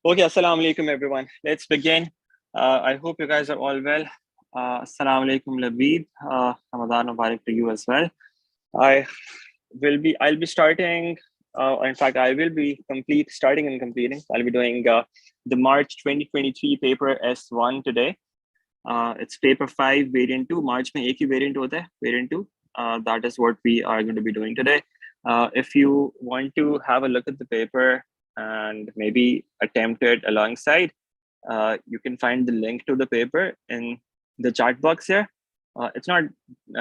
Okay, assalamu alaikum everyone. Let's begin. I hope you guys are all well. Assalamu alaikum Labid. Ramadan Mubarak to you as well. I'll be starting, in fact, I will be starting and completing. I'll be doing the March 2023 paper S1 today. It's paper 5, variant 2. March mein ek hi variant hota hai, variant 2. That is what we are going to be doing today. If you want to have a look at the paper and maybe attempt it alongside, you can find the link to the paper in the chat box here. It's not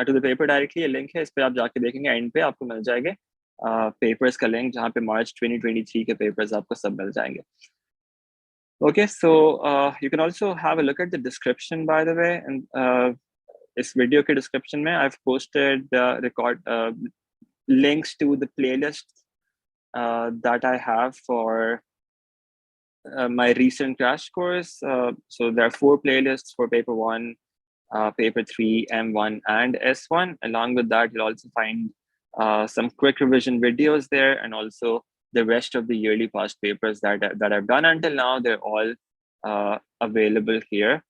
to the paper directly, a link है, इस पे आप जाके देखेंगे, end पे आपको मिल जाएंगे papers का link, जहाँ पे March 2023 के papers आपको सब मिल जाएंगे. Okay, so you can also have a look at the description, by the way, and this video ke description mein I've posted links to the playlists that I have for my recent crash course. So there are 4 playlists for paper 1, paper 3, M1 and S1. Along with that, you'll also find some quick revision videos there, and also the rest of the yearly past papers that I've done until now. They're all available here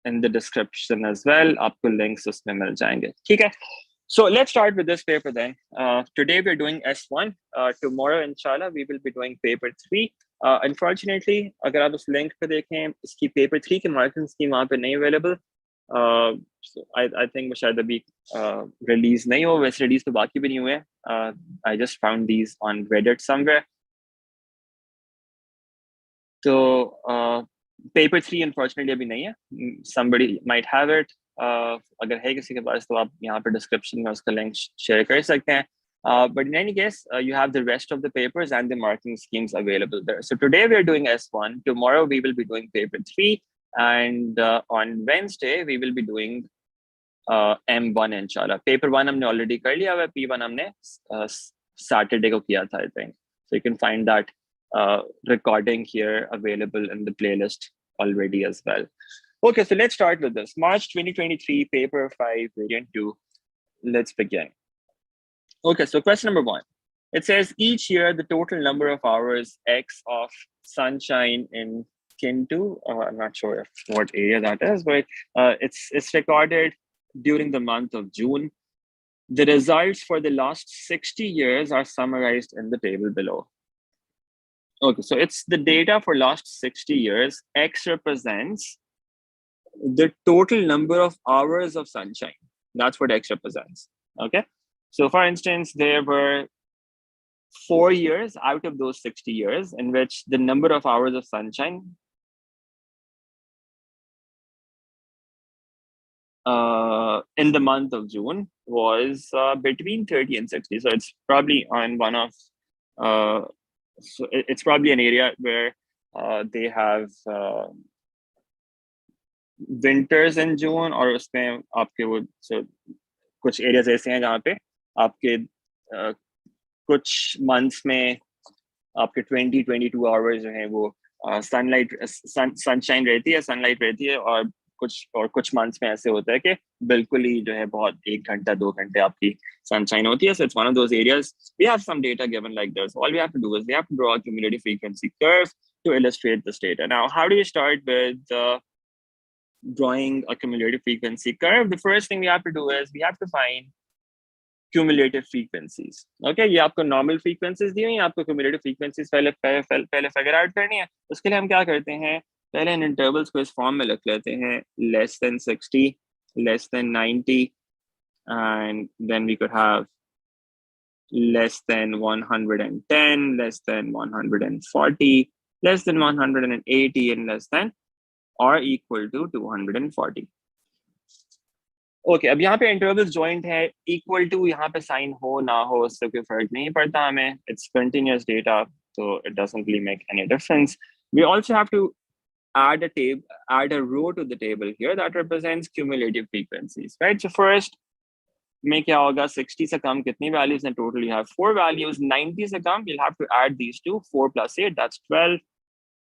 in the description as well. Aapko links usme mil jayenge. Okay. So let's start with this paper then. Today we're doing S1. Tomorrow, inshallah, we will be doing paper 3. Unfortunately, agar aap us link pe dekhein, iski paper 3 ke marking scheme wahan pe nahi available. So I think shayad abhi release nahi ho, waise release to baki bhi nahi hue. I just found these on Reddit somewhere. So paper 3 unfortunately abhi nahi hai. Somebody might have it. अगर है किसी के पास तो आप यहाँ पे description में उसका link share कर सकते हैं. But in any case, you have the rest of the papers and the marking schemes available there. So today we are doing S1. Tomorrow we will be doing paper 3. And on Wednesday, we will be doing M1 inshallah. Paper 1 हमने already कर लिया है, P1 हमने Saturday को किया था, I think. So you can find that recording here available in the playlist already as well. Okay, so let's start with this. March 2023, paper 5, variant 2. Let's begin. Okay, so question number 1. It says each year the total number of hours X of sunshine in Kintu, I'm not sure what area that is, but it's recorded during the month of June. The results for the last 60 years are summarized in the table below. Okay, so it's the data for last 60 years. X represents the total number of hours of sunshine. That's what X represents. Okay, so for instance, there were 4 years out of those 60 years in which the number of hours of sunshine in the month of June was between 30 and 60. So it's probably on one of so it's probably an area where they have winters in June, और उसमें आपके वो so कुछ areas ऐसे हैं जहाँ पे आपके कुछ months में आपके 20-22 hours जो हैं वो sunshine रहती है, sunlight रहती है, और कुछ months में ऐसे होता है कि बिल्कुल ही जो है बहुत 1 घंटा 2 घंटे आपकी sunshine होती है. So it's one of those areas. We have some data given like this. All we have to do is we have to draw a cumulative frequency curve to illustrate this data. Now, how do you start with drawing a cumulative frequency curve? The first thing we have to do is we have to find cumulative frequencies. Okay, ये आपको normal frequencies दी हुई हैं, आपको cumulative frequencies पहले figure out करनी है. उसके लिए हम क्या करते हैं, पहले इन intervals को इस form में लिख लेते हैं, less than 60, less than 90, and then we could have less than 110, less than 140, less than 180, and less than or equal to 240. Okay, अब यहाँ पे intervals joint है, equal to यहाँ पे sign हो ना हो उससे कोई फर्क नहीं पड़ता हमें. It's continuous data, so it doesn't really make any difference. We also have to add a row to the table here that represents cumulative frequencies, right? So first, में क्या होगा, 60 से कम कितनी values हैं? Total you have 4 values. 90 से कम, you'll have to add these two. 4 plus 8, that's 12.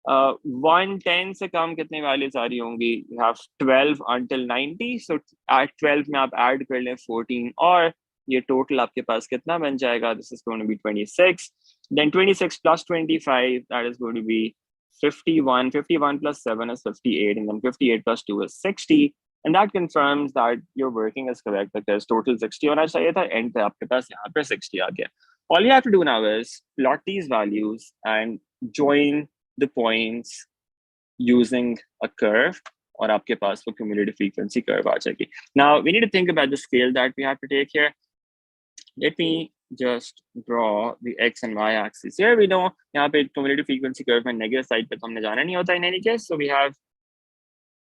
110 से कम कितनी values आ रही होंगी? You have 12 until 90. So at 12 में आप add कर लें 14 और ये टोटल आपके पास कितना बन जाएगा? This is going to be 26, then 26 plus 25, that is going to be 51. 51 plus 7 is 58, and then 58 plus 2 is 60, and that confirms that your working is correct, because total 60 होना चाहिए था, end पे आपके पास यहाँ पे 60 आ गया. All you have to do now is plot these values and join the points using a curve, और आपके पास वो cumulative frequency curve आ जाएगी. Now we need to think about the scale that we have to take here. Let me just draw the x and y axis. Here we know यहाँ पे cumulative frequency curve में negative side पे तो हमने जाना नहीं होता in any case. So we have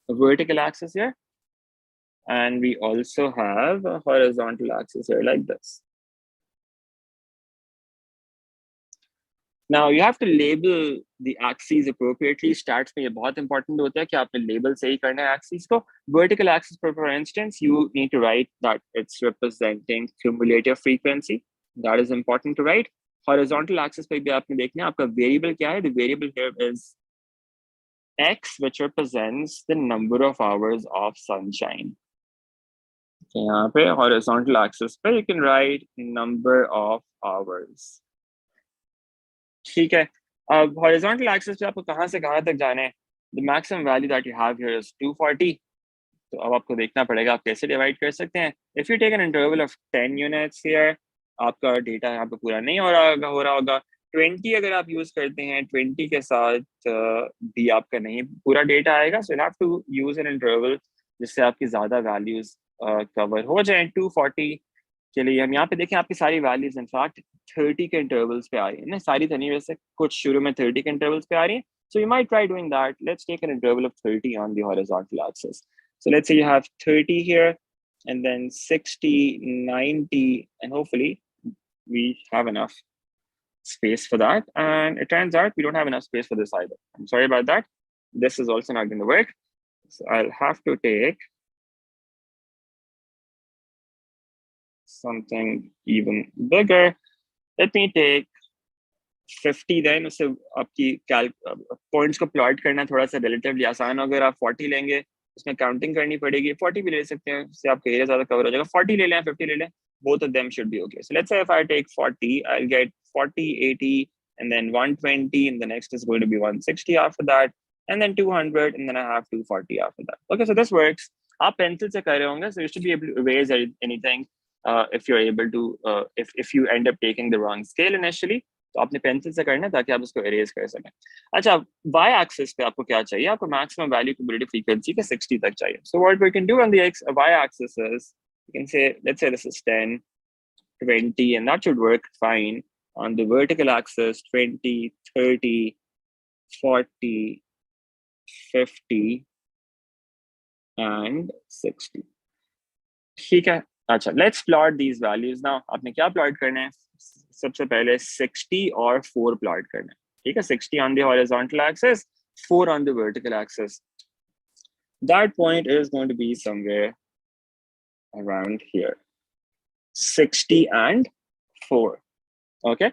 a vertical axis here, and we also have a horizontal axis here like this. Now you have to label the axes appropriately. Stats में ये बहुत important होता है कि आपने label सही करना है axes को. Vertical axis, for instance, you need to write that it's representing cumulative frequency. That is important to write. Horizontal axis पे भी आपने देखना है आपका variable क्या है. The variable here is x, which represents the number of hours of sunshine. So यहाँ पे horizontal axis पे you can write number of hours. ठीक है. अब horizontal axis पे आपको कहाँ से कहाँ तक जाना है? The maximum value that you have here is 240. तो अब आपको देखना पड़ेगा आप कैसे डिवाइड कर सकते हैं. If you take an interval of 10 units here, आपका डेटा यहाँ पे पूरा नहीं हो रहा होगा. 20 अगर आप यूज करते हैं, 20 के साथ भी आपका नहीं पूरा डेटा आएगा. So you have to use an interval जिससे आपकी ज्यादा वैल्यूज कवर हो जाए. 240 के लिए हम यहाँ पे देखें आपकी सारी वैल्यूज इनफैक्ट 30 के इंटरवल्स पे आ रही है ना. सारी तो नहीं, वैसे कुछ शुरू में 30 के इंटरवल्स पे आ रही है. So you might try doing that. Let's take an interval of 30 on the horizontal axis. So let's say you have 30 here, and then 60, 90, and hopefully we have enough space for that. And it turns out we don't have enough space for this either. I'm sorry about that. This is also not going to work. So I'll have to take something even bigger. Let me take 50 then. उससे आपकी points को plot करना थोड़ा सा relatively आसान. अगर आप 40 लेंगे उसमें काउंटिंग करनी पड़ेगी. 40 भी ले सकते हैं, उससे आपका एरिया ज्यादा कवर हो जाएगा. 40 ले लें, 50 ले लें, both of them should be okay. So let's say if I take 40, I'll get 40, 80, and then 120, and the next is going to be 160 after that, and then 200, and then I have 240 after that. Okay, so this works. आप pencil से कर रहे होंगे, so you should be able to erase anything if you're able to, if you end up taking the wrong scale initially. तो आपने pencil से करना है ताकि आप उसको इरेज कर सकें. अच्छा, y एक्सिस पे आपको क्या चाहिए? आपको मैक्सिमम वैल्यू क्यूमुलेटिव फ्रीक्वेंसी के 60 तक चाहिए. So what we can do on the y axis is, you can say, let's say this is 10, 20, and that should work fine. On the vertical axis, 20, 30, 40, 50, and 60. ठीक है. अच्छा, let's plot these values now. आपने क्या plot करना है? सबसे पहले 60 और 4 plot करना है. ठीक है. 60 on the horizontal axis, 4 on the vertical axis. That point is going to be somewhere around here. 60 and 4. Okay.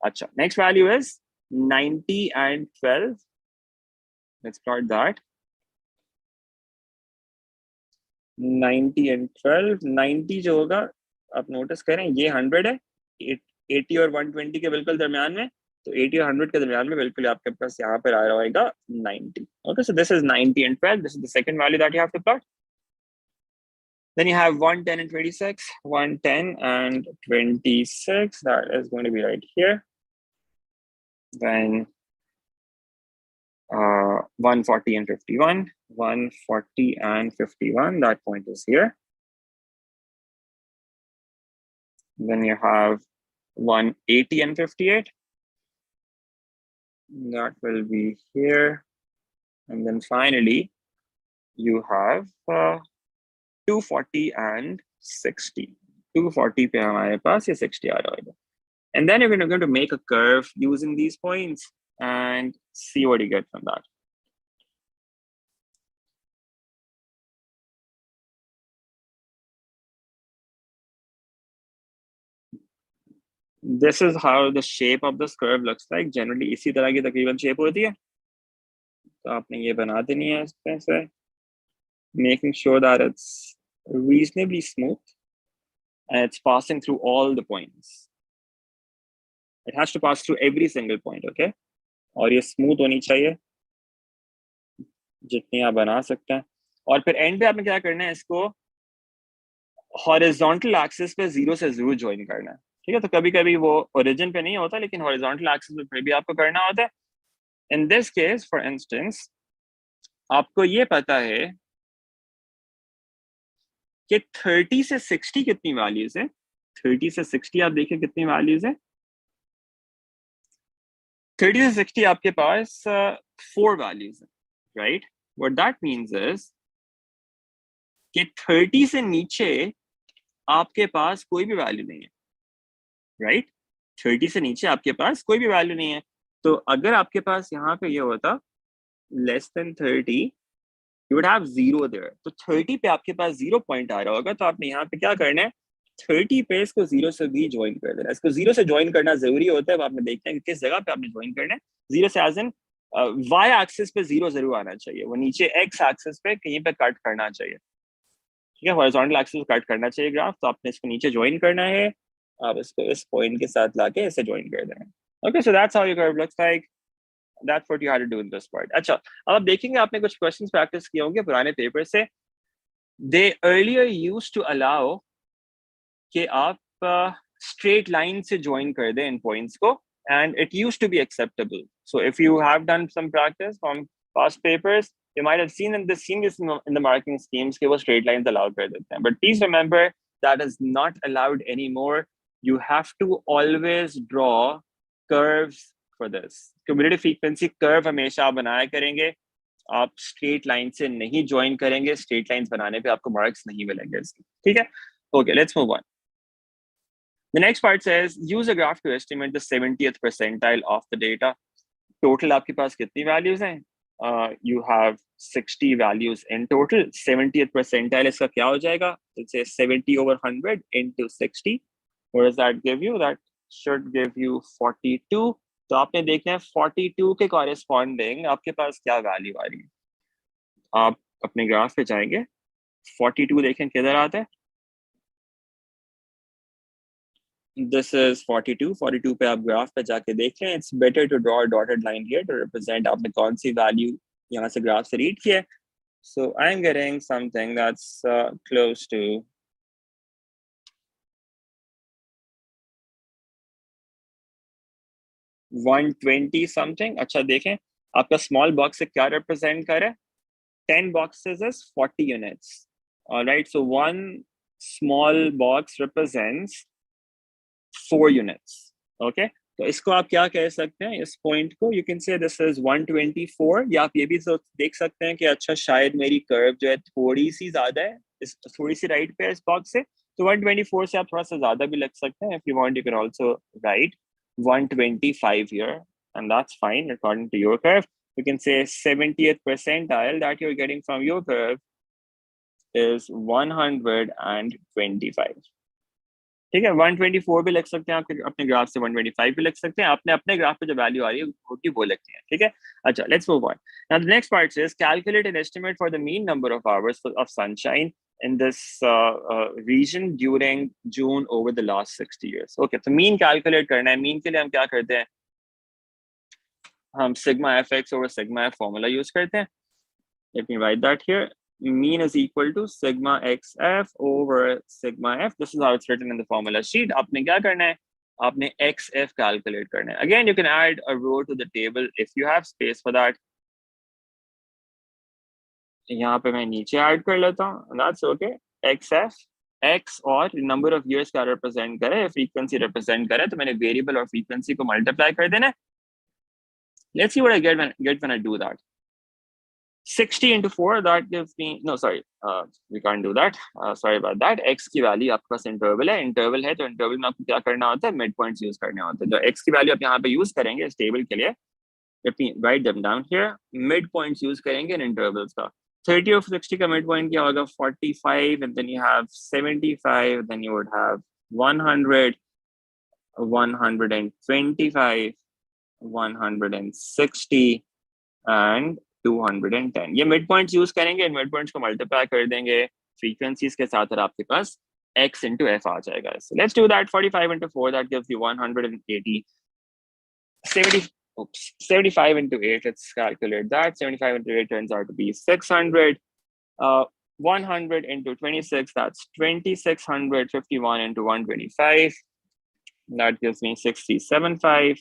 Acha. Next value is 90 and 12. Let's plot that. 90 and 12. 90 जो होगा आप नोटिस करें ये 100 है. 80 और 120 के बिल्कुल दरमियान में. तो 80 और 100 के दरमियान में बिल्कुल आपके पास यहाँ पर आ रहा होगा 90. Okay, so this is 90 and 12. This is the second value that you have to plot. Then you have 110 and 26. 110 and 26. That is going to be right here. Then 140 and 51. 140 and 51. That point is here. Then you have 180 and 58. That will be here. And then finally, you have 240 and 60. 240 पे हमारे पास ये 60 आ रहा होगा. And then you're going to make a curve using these points and see what you get from that. This is how the shape of this curve looks like. Generally, इसी तरह की तकरीबन shape होती है. तो आपने ये बना देनी है इस पे से, making sure that it's reasonably smooth and it's passing through all the points. It has to pass through every single point, okay? और ये स्मूथ होनी चाहिए जितनी आप बना सकते हैं। और फिर एंड पे आपने क्या करना है, इसको हॉरिजॉन्टल एक्सिस पे 0 से जरूर ज्वाइन करना है, ठीक है? तो कभी कभी वो ओरिजिन पे नहीं होता, लेकिन हॉरिजॉन्टल एक्सिस पे फिर भी आपको करना होता है। In this case for instance आपको ये पता है कि 30 से 60 कितनी वैल्यूज है। 30 से 60 आप देखिए कितनी वैल्यूज है। 30 से 60 आपके पास 4 वैल्यूज है, right? What that means is कि 30 से नीचे आपके पास कोई भी वैल्यू नहीं है, राइट? 30 से नीचे आपके पास कोई भी वैल्यू नहीं है। तो अगर आपके पास यहाँ पे ये होता less than 30, you would have 0 there. तो 30 पे आपके पास 0 पॉइंट आ रहा होगा, तो आपने यहाँ पे क्या करना है, 30 पे इसको 0 से भी ज्वाइन कर देना। इसको 0 से ज्वाइन करना जरूरी होता है। अब आपने देखते हैं कि किस जगह पे आपने ज्वाइन करना है। 0 से एज एन वाई एक्सिस पे 0 जरूर आना चाहिए, वो नीचे एक्स एक्सिस पे कहीं पे कट करना चाहिए, ठीक है? हॉरिजॉन्टल एक्सिस पे कट करना चाहिए ग्राफ। तो आपने इसको नीचे ज्वाइन करना है, आप इसको इस पॉइंट के साथ लाके इसे ज्वाइन कर देना। Okay, so that's how your curve looks like. That's what you had to do in this part. अच्छा, अब आप देखेंगे आपने कुछ क्वेश्चंस प्रैक्टिस किए होंगे पुराने पेपर से। They earlier used to allow कि आप straight line से join कर दें इन points को, and it used to be acceptable. So if you have done some practice from past papers, you might have seen this in the marking schemes कि वो straight lines allow कर देते हैं. But please remember that is not allowed anymore. You have to always draw curves for this. Cumulative frequency curve हमेशा आप बनाया करेंगे, आप straight line से नहीं join करेंगे। straight lines बनाने पे आपको marks नहीं मिलेंगे इसके, ठीक है? Okay, let's move on. The next part says use a graph to estimate the 70th percentile of the data. Total आपके पास कितनी values हैं? You have 60 values in total. 70th percentile इसका क्या हो जाएगा? Let's say 70 over 100 into 60. What does that give you? That should give you 42. तो आपने देखना है 42 के corresponding आपके पास क्या value आ रही है। आप अपने ग्राफ पे जाएंगे, 42 देखें किधर आता है। This is 42. 42 पे आप ग्राफ पे जाके देख लें। It's better to draw a dotted line here to represent आपने कौन सी वैल्यू यहाँ से ग्राफ से रीड किया है। So I'm getting something that's close to 120 something। अच्छा देखें आपका स्मॉल बॉक्स से क्या रिप्रेजेंट कर रहा है। 10 boxes is 40 units. All right, so one small box represents 4 units. Okay, तो इसको आप क्या कह सकते हैं, इस पॉइंट को you can say this is 124। या आप ये भी देख सकते हैं कि अच्छा शायद मेरी कर्व जो है थोड़ी सी ज्यादा है, थोड़ी सी राइट पे है इस बॉक्स से, तो 124 से आप थोड़ा सा ज्यादा भी लग सकते हैं। If you want you can also write 125 here, and that's fine according to your curve. You can say 70th percentile that you're getting from your curve is 125। ठीक है, 124 भी लिख सकते हैं आपके अपने ग्राफ से, 125 भी लिख सकते हैं। आपने अपने ग्राफ पे जो वैल्यू आ रही है होगी वो लिखते हैं, ठीक है? अच्छा, let's move on. Now the next part is calculate an estimate for the mean number of hours of sunshine in this region during June over the last 60 years. Okay, तो मीन कैलकुलेट करना है। Mean के लिए हम क्या करते हैं, हम sigma fx over sigma f formula use करते हैं। Let me write that here. Mean is equal to sigma xf over sigma f. This is how it's written in the formula sheet. आपने क्या करना है, आपने xf calculate करना है। Again, you can add a row to the table if you have space for that. यहाँ पे मैं नीचे ऐड कर लेता हूँ, that's okay. xf, x और number of years का represent करे, frequency represent करे, तो मैंने variable और frequency को multiply कर देना है। Let's see what I get when I do that. 60 into 4, that gives me, no sorry, we can't do that, sorry about that. X की वैल्यू आपके पास इंटरवल है, इंटरवल है तो इंटरवल में आपको क्या करना होता है, मिड पॉइंट्स यूज करने होते हैं। जो X की वैल्यू आप यहाँ पे यूज करेंगे इस टेबल के लिए, let me write them down here, mid points use करेंगे इन इंटरवल्स का। 30 of 60 का मिड पॉइंट क्या होगा, 45, and then you have 75, then you would have 100, 125, 160 and 210। ये मिड पॉइंट्स यूज करेंगे, इन मिड पॉइंट्स को मल्टीप्लाई कर देंगे फ्रीक्वेंसीज के साथ और आपके पास x into f आ जाएगा. So let's do that. 45 into 4, that gives you 180. 75 into 8, let's calculate that. 75 into 8 turns out to be 600. 100 into 26, that's 2600. 51 into 125, that gives me 6,375.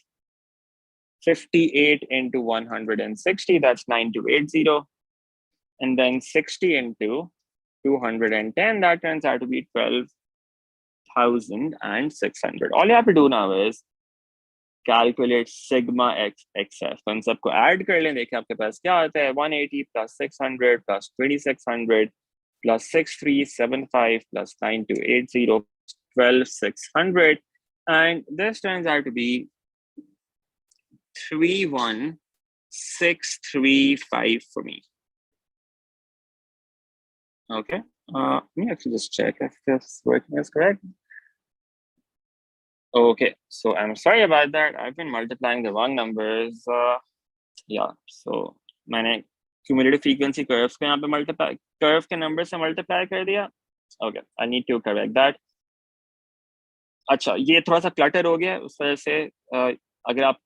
58 into 160, that's 9280. And then 60 into 210, that turns out to be 12,600. All you have to do now is calculate sigma x xf. तो इन सबको add कर लें, देखिए आपके पास क्या आता है. 180 plus 600 plus 2600 plus 6375 plus 9280 12600, and this turns out to be 31635 for me. Okay, let me actually just check if this working is correct. Okay, so I'm sorry about that. I've been multiplying the wrong numbers. Yeah, so मैंने cumulative frequency curves को यहाँ पे multiply, curve के number से multiply कर दिया. Okay, I need to correct that. अच्छा, ये थोड़ा सा clutter हो गया, उस वजह से अगर आप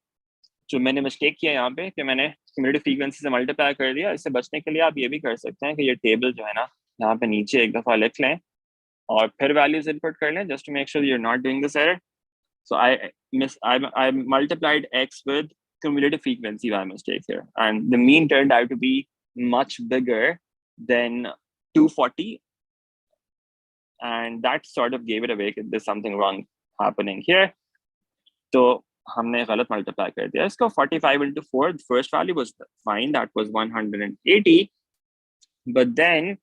जो मैंने mistake किया यहाँ पे कि मैंने cumulative frequency से multiply कर दिया, इससे बचने के लिए आप ये भी कर सकते हैं कि ये table जो है ना यहाँ पे नीचे एक दफा लिख लें और फिर values input कर लें, just to make sure you're not doing this error. So I multiplied x with cumulative frequency by mistake here, and the mean turned out to be much bigger than 240, and that sort of gave it away. There's something wrong happening here. So हमने गलत multiply कर दिया इसको. 45 into 4, the first value was fine, that was 180, but then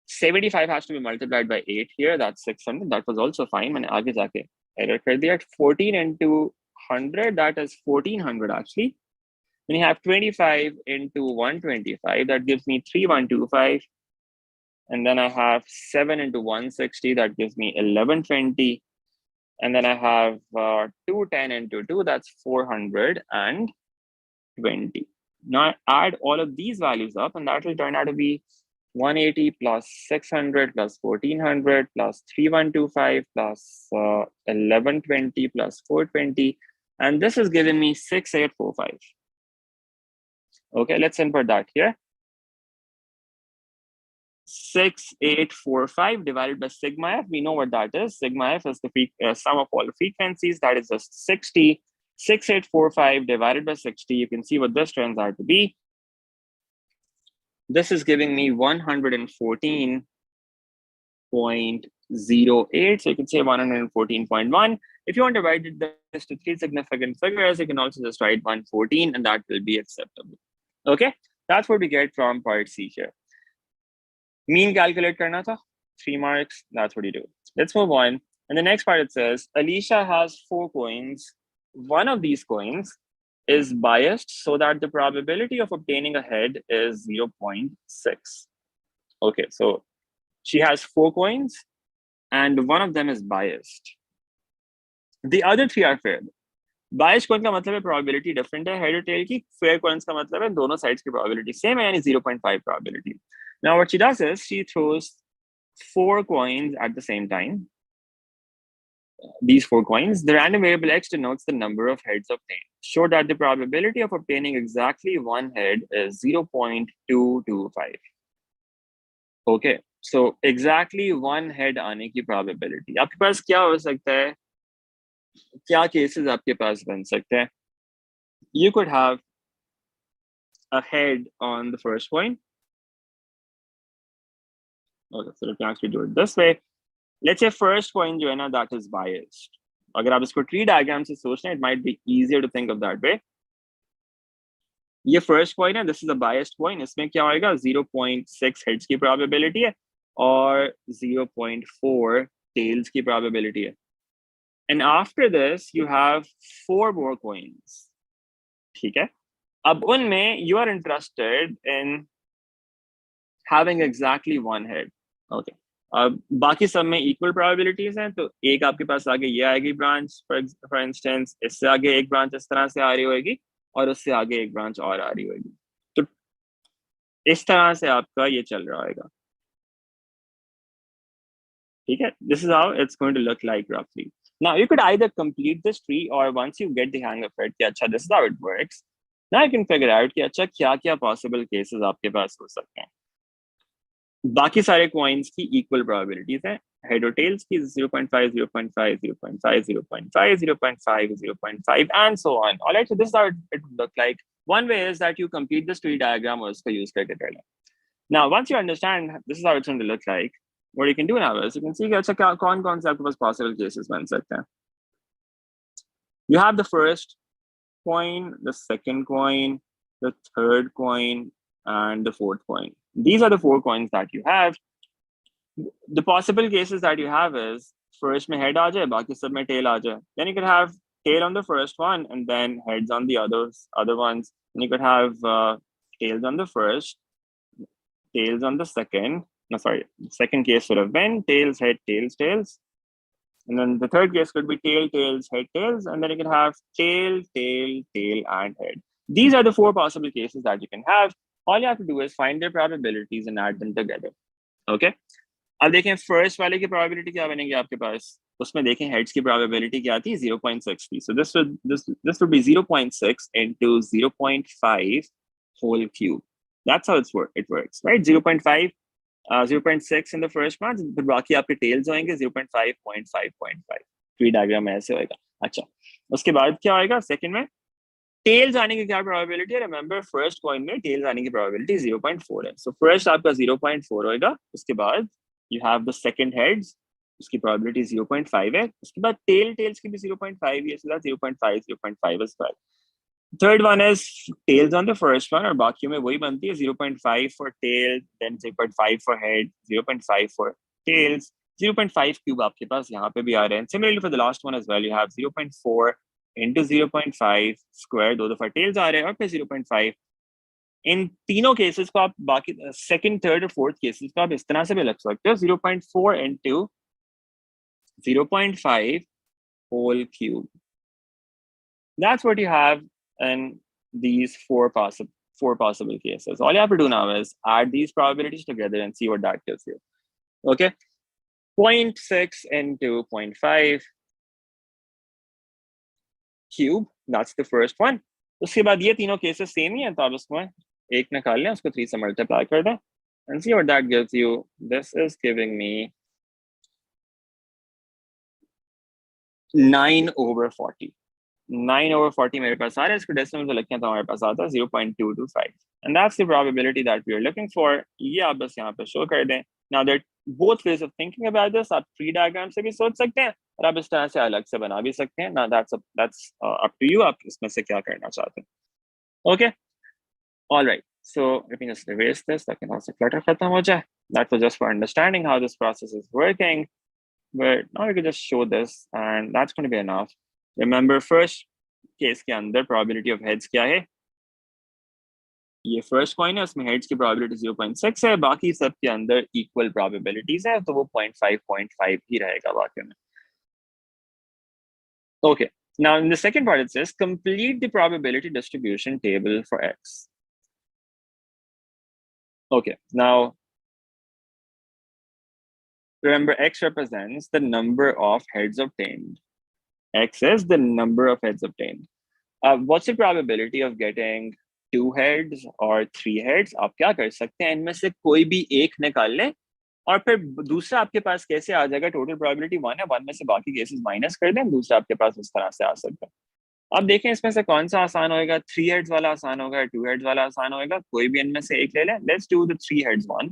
75 has to be multiplied by 8 here, that's 600, that was also fine. मैंने आगे जाके error कर दिया. 14 into 100, that is 1400 actually. Then you have 25 into 125, that gives me 3125. And then I have 7 into 160, that gives me 1120. And then I have 210 into 2, that's 420. Now I add all of these values up, and that will turn out to be 180 plus 600 plus 1400 plus 3125 plus 1120 plus 420, and this is giving me 6845. Okay, let's input that here. 6845 divided by sigma f, we know what that is. Sigma f is the sum of all the frequencies, that is just 60. 6845 divided by 60, you can see what this turns out to be. This is giving me 114.08, so you can say 114.1. If you want to write this to 3 significant figures, you can also just write 114, and that will be acceptable. Okay, that's what we get from part C here. Mean calculate karna tha, 3 marks, that's what you do. Let's move on. In the next part, it says, Alicia has 4 coins. One of these coins is biased so that the probability of obtaining a head is 0.6. Okay, so she has 4 coins and one of them is biased. The other 3 are fair. Biased coin का मतलब है probability different है head और tail की. Fair coins का मतलब है दोनों sides की probability same है, यानी 0.5 probability. Now what she does is she throws 4 coins at the same time. These 4 coins, the random variable x denotes the number of heads obtained. Show that the probability of obtaining exactly 1 head is 0.225. Okay, so exactly 1 head आने की probability. आपके पास क्या हो सकता है? क्या cases आपके पास बन सकते हैं? You could have a head on the first coin. Okay, so let me actually do it this way. Let's say first coin जो है ना, that is biased. अगर आप इसको tree diagram से सोचें, it might be easier to think of that way. ये first coin है, this is a biased coin. इसमें क्या होएगा? 0.6 heads की probability है और 0.4 tails की probability है. And after this, you have 4 more coins. ठीक है? अब उनमें you are interested in having exactly 1 head. Okay. अब बाकी सब में equal probabilities हैं, तो एक आपके पास आगे ये आएगी branch, for instance, इससे आगे एक branch इस तरह से आ रही होगी और उससे आगे एक branch और आ रही होगी. तो इस तरह से आपका ये चल रहा होगा. ठीक है, this is how it's going to look like roughly. Now you could either complete this tree, or once you get the hang of it कि अच्छा this is how it works, now you can figure out कि अच्छा क्या क्या possible cases आपके पास हो सकते हैं. बाकी सारे coins की equal probabilities हैं. Head or tails की 0.5, 0.5, 0.5, 0.5, 0.5, 0.5, and so on. All right, so this is how it would look like. One way is that you complete this tree diagram और उसका use करके कर लें. Now, once you understand this is how it's going to look like, what you can do now is you can see कि अच्छा क्या कौन से आपके पास possible cases बन सकते हैं. You have the first coin, the second coin, the third coin, and the fourth coin. These are the 4 coins that you have. The possible cases that you have is first में head आ जाए, बाकी सब में tail आ जाए. Then you could have tail on the first one and then heads on the other ones. And you could have tails on the first, tails on the second. No, sorry, the second case would have been tails, head, tails, tails. And then the third case could be tail, tails, head, tails. And then you can have tail, tail, tail, and head. These are the 4 possible cases that you can have. All you have to do is find their probabilities and add them together. Okay? अब देखें first वाले की probability क्या बनेगी आपके पास. उसमें देखें heads की प्रोबेबिलिटी क्या थी 0.6 थी. सो this would be 0.6 into 0.5 whole cube. That's how it works, right? 0.5 0.6 in the first part, फिर बाकी आपके टेल्स होंगे 0.5, 0.5, 0.5. ट्री डायग्राम में ऐसे होएगा. अच्छा, उसके बाद क्या होएगा सेकंड में टेल्स आने की क्या प्रोबेबिलिटी है. रिमेंबर फर्स्ट कॉइन में टेल्स आने की प्रोबेबिलिटी 0.4 है. सो फर्स्ट आपका 0.4 होएगा. उसके बाद you have the second heads, उसकी probability 0.5 है. उसके बाद tails की भी 0.5 है, so that's 0.5, 0.5 as well. Third one is tails on the first one, और बाकियों में वही बनती है 0.5 for tail, then 0.5 for head, 0.5 for tails, 0.5 cube आपके पास यहाँ पे भी आ रहे हैं. Similarly for the last one as well, you have 0.4 into 0.5 square, दो दफा tails आ रहे हैं और फिर 0.5. इन तीनों केसेस को आप बाकी सेकंड, थर्ड और फोर्थ केसेस को आप इस तरह से भी लग सकते हो 0.4 into 0.5 whole cube. That's what you have in these four possible cases. All you have to do now is add these probabilities together and see what that gives you. Okay, 0.6 into 0.5 cube, that's the first one. उसके बाद ये तीनों cases same ही हैं, तो आप उसमें एक निकाल लें, उसको 3 से मल्टीप्लाई कर दें and see what that gives you. This is giving me 9/40. 9/40 मेरे पास आ रहा है. इसको डेसिमल में लिखें तो हमारे पास आता है 0.225, and that's the probability that we are looking for. ये आप बस यहाँ पे शो कर दें. Now there are both ways of thinking about this. आप ट्री डायग्राम से भी सोच सकते हैं और आप इस तरह से अलग से बना भी सकते हैं. Now that's up to you. आप इसमें से क्या करना चाहते हैं. Okay, all right, so let me just erase this ताकि यहाँ से clutter खत्म हो जाए. That was just for understanding how this process is working, but now we can just show this and that's going to be enough. Remember first case के अंदर probability of heads क्या है. ये फर्स्ट कॉइन है, उसमें heads की probability 0.6 है, बाकी सब के अंदर इक्वल प्रोबेबिलिटीज है, तो वो 0.5 ही रहेगा बाकी में. Okay, now in the second part it says complete the probability distribution table for x. Okay, now remember x represents the number of heads obtained. X is the number of heads obtained. What's the probability of getting 2 heads or 3 heads? आप क्या कर सकते हैं, इनमें से कोई भी एक निकाल लें और फिर दूसरा आपके पास कैसे आ जाएगा. टोटल प्रोबेबिलिटी 1 है, 1 में से बाकी केसेस माइनस कर दें, दूसरा आपके पास उस तरह से आ सकता है. अब देखें इसमें से कौन सा आसान होएगा. 3 हेड्स वाला आसान होगा, 2 हेड्स वाला आसान होएगा, कोई भी इनमें से एक ले लें. Let's do the 3 heads one.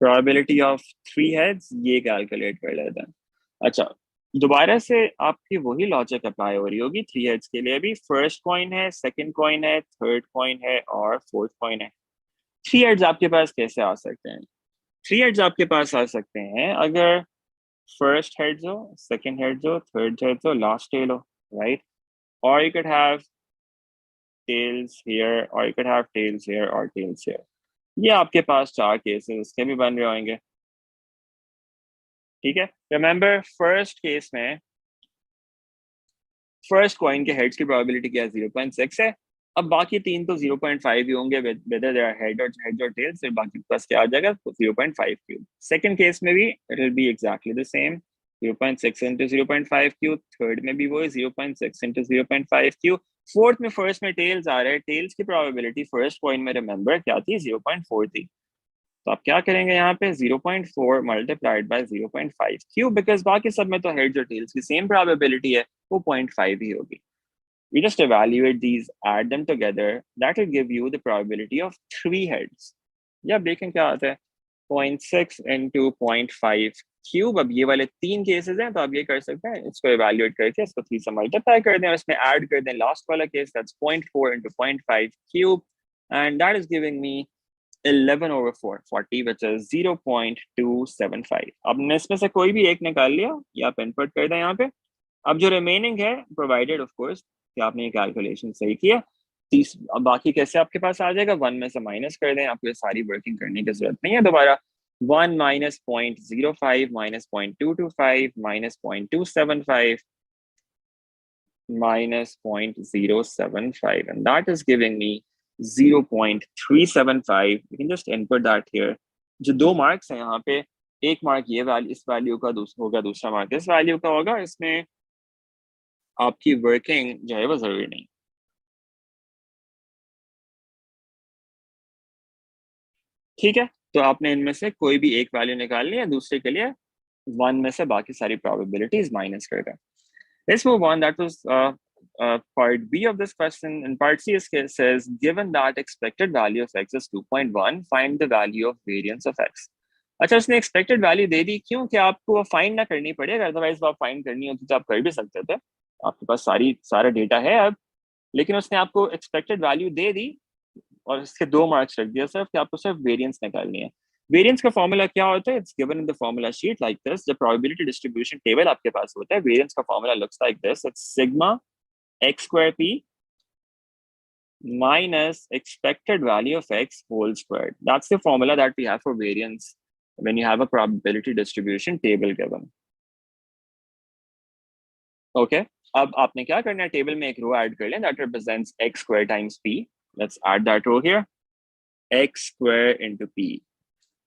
Probability of 3 heads ये कैलकुलेट कर लेते हैं. अच्छा, दोबारा से आपकी वही लॉजिक अप्लाई हो रही होगी 3 हेड्स के लिए भी. फर्स्ट कॉइन है, सेकंड कॉइन है, थर्ड कॉइन है और फोर्थ कॉइन है. 3 हेड्स आपके पास कैसे आ सकते हैं. 3 हेड्स आपके पास आ सकते हैं अगर फर्स्ट हेड्स हो, सेकंड हेड्स हो, थर्ड हेड्स हो, लास्ट टेल हो, राइट. और you can have tails here, और you can have tails here और टेल्स हियर. ये आपके पास 4 केसेस इसके भी बन रहे होंगे. ठीक है, रिमेंबर फर्स्ट केस में फर्स्ट कॉइन के हेड्स की प्रोबेबिलिटी क्या है 0.6 है. अब बाकी तीन तो 0.5 ही होंगे, whether they are head or tail, फिर बाकी पास क्या आ जाएगा 0.5 क्यूब. सेकंड केस में भी it will be exactly the same, 0.6 into 0.5 cube. Third में भी वो है 0.6 into 0.5 क्यूब. फोर्थ में फर्स्ट में टेल्स आ रहे हैं, टेल्स की प्रोबेबिलिटी फर्स्ट पॉइंट में रिमेंबर क्या थी 0.4 थी. तो आप क्या करेंगे यहाँ पे 0.4 मल्टीप्लाइड बाय 0.5 क्यूब, बिकॉज बाकी सब में तो हेड्स और टेल्स की सेम प्रोबेबिलिटी है, वो 0.5 ही होगी. We just evaluate these, add them together. That will give you the probability of 3 heads. या देखें क्या आता है 0.6 into 0.5 क्यूब. अब ये वाले 3 केसेस हैं, तो आप ये कर सकते हैं, इसको evaluate करके इसको 3 से मल्टीप्लाई कर दें और इसमें ऐड कर दें लास्ट वाला case, that's 0.4 into 0.5 cube, and that is giving me 11/4, 40, which is 0.275. अब इसमें से कोई भी एक निकाल लिया या आप इनपुट कर दें यहाँ पे. अब जो रिमेनिंग है, प्रोवाइडेड ऑफ कोर्स कि आपने ये कैलकुलेशन सही किया, अब बाकी कैसे आपके पास आ जाएगा, 1 में से माइनस कर दें. आपको ये सारी वर्किंग करने की जरूरत नहीं है. दोबारा 1 minus 0.05 minus 0.225 minus 0.275 minus 0.075, and that is giving me 0.375. You can just input that here. जो 2 मार्क्स हैं यहाँ पे, एक मार्क ये वैल्यू, इस वैल्यू का होगा, दूसरा मार्क इस वैल्यू का होगा. इसमें आपकी वर्किंग जो है वो जरूरी नहीं. ठीक है, तो आपने इनमें से कोई भी एक वैल्यू निकाल लिया, दूसरे के लिए 1 में से बाकी सारी प्रोबेबिलिटीज माइनस कर दें. Let's move on. That was part B of this question. And part C says, given that expected value of x is 2.1, find the value of variance of x. अच्छा, उसने एक्सपेक्टेड वैल्यू दे दी, क्यों? कि आपको find ना करनी पड़ेगा, otherwise आप find करनी होती तो आप कर भी सकते थे, आपके पास सारा डेटा है अब. लेकिन उसने आपको एक्सपेक्टेड वैल्यू दे दी और इसके 2 मार्क्स रख दिया सिर्फ कि आपको सिर्फ वेरिएंस निकालनी है. वेरिएंस का फॉर्मूला क्या होता है? It's given in the formula sheet like this. जब प्रोबेबिलिटी डिस्ट्रीब्यूशन टेबल आपके पास होता है, वेरिएंस का formula looks like this. It's sigma x²p minus expected value of x whole squared. That's the formula that we have for variance when you have a probability distribution table given. Okay, अब आपने क्या करना है, table में एक रो add कर लें that represents x² times p. Let's add that row here. x² into p.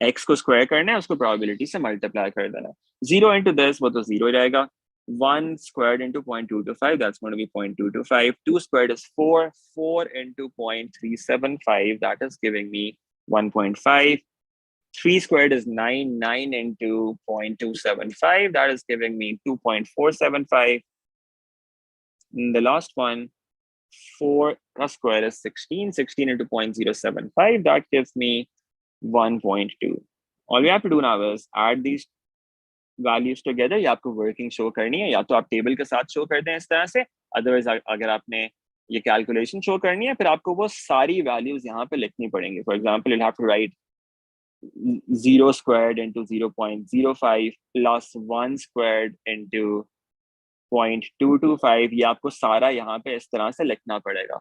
x को स्क्वायर करना है, उसको प्रोबेबिलिटी से मल्टीप्लाई कर देना है. 0 into this, वो तो 0 रहेगा. 1 squared into 0.225, that's going to be 0.225. 2 squared is 4. 4 into 0.375, that is giving me 1.5. 3 squared is 9. 9 into 0.275, that is giving me 2.475. And the last one, 4 plus square is 16. 16 into 0.075, that gives me 1.2. All we have to do now is add these values together. या आपको working show करनी है, या तो आप table के साथ show कर दें इस तरह से, अदरवाइज अगर आपने ये कैलकुलेशन शो करनी है, फिर आपको वो सारी वैल्यूज यहाँ पे लिखनी पड़ेंगी. For example, you'll have to write 0 squared into 0.05 plus 1 squared into 0.225. ये आपको सारा यहाँ पे इस तरह से लिखना पड़ेगा.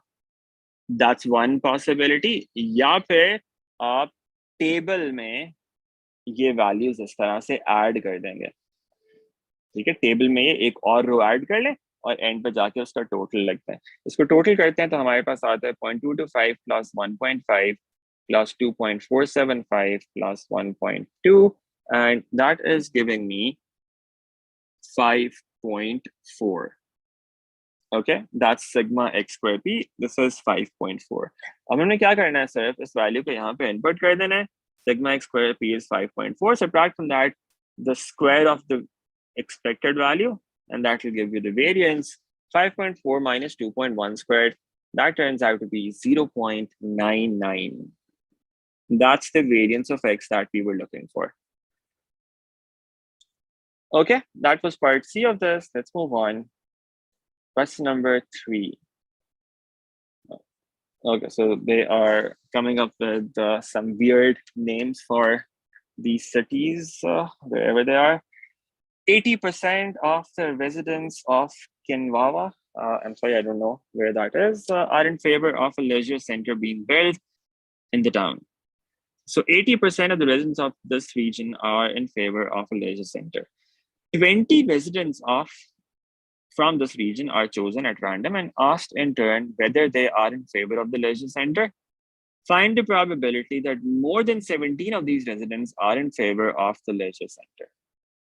That's one possibility. या फिर आप टेबल में ये वैल्यूज इस तरह से ऐड कर देंगे. ठीक है, टेबल में ये एक और रो ऐड कर लें और एंड पे जाके उसका टोटल लिखते हैं. इसको टोटल करते हैं तो हमारे पास आता है 0.225 plus 1.5 plus 2.475 plus 1.2, and that is giving me 5.4. Okay, that's sigma x²p. This is 5.4. अब हमने क्या करना है, सिर्फ इस वैल्यू को यहाँ पे इनपुट कर देना है. Sigma x²p is 5.4. Subtract from that the square of the expected value, and that will give you the variance. 5.4 minus 2.1 squared, that turns out to be 0.99. That's the variance of x that we were looking for. Okay, that was part C of this. Let's move on. Question number 3. Okay, so they are coming up with some weird names for these cities, wherever they are. 80% of the residents of 𝗣𝗀𝗏𝗿, I'm sorry, I don't know where that is, are in favor of a leisure center being built in the town. So 80% of the residents of this region are in favor of a leisure center. 20 residents of from this region are chosen at random and asked in turn whether they are in favor of the leisure center. Find the probability that more than 17 of these residents are in favor of the leisure center.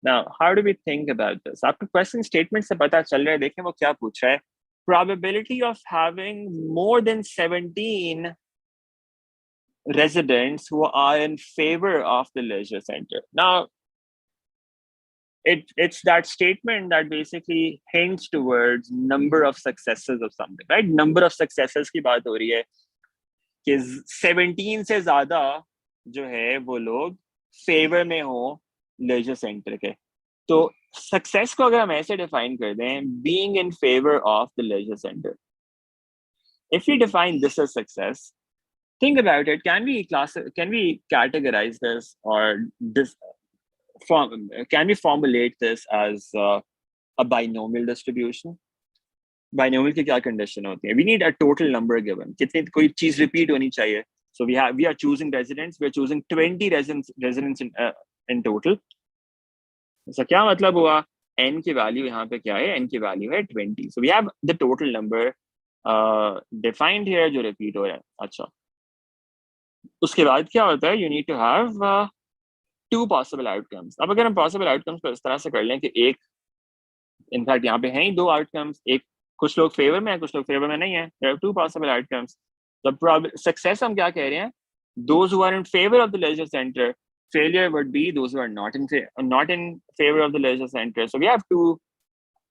Now, how do we think about this? आपको question statement से पता चल रहा है, देखें वो क्या पूछ रहा है. Probability of having more than 17 residents who are in favor of the leisure center. Now, it's that statement that basically hints towards number of successes of something, right? Number of successes की बात हो रही है कि 17 से ज़्यादा जो है वो लोग favor में हो leisure center के. तो success को अगर हम ऐसे define कर दें, being in favor of the leisure center. If we define this as success, think about it. Can we categorize this or can we formulate this as a binomial distribution? Binomial की क्या condition होती है? We need a total number given. कितनी कोई चीज repeat होनी चाहिए. So we are choosing residents. We are choosing 20 residents in total. So क्या मतलब हुआ? N की value यहाँ पे क्या है? N की value है 20. So we have the total number defined here जो repeat हो रहा है. अच्छा. उसके बाद क्या होता है? You need to have two possible outcomes. अब अगर हम possible outcomes को इस तरह से कर लें कि एक, in fact यहाँ पे हैं ही दो outcomes, एक कुछ लोग favor में है, कुछ लोग favor में नहीं है. There are two possible outcomes. The success हम क्या कह रहे हैं? Those who are in favor of the leisure center. Failure would be those who are not in favor of the leisure center. So we have two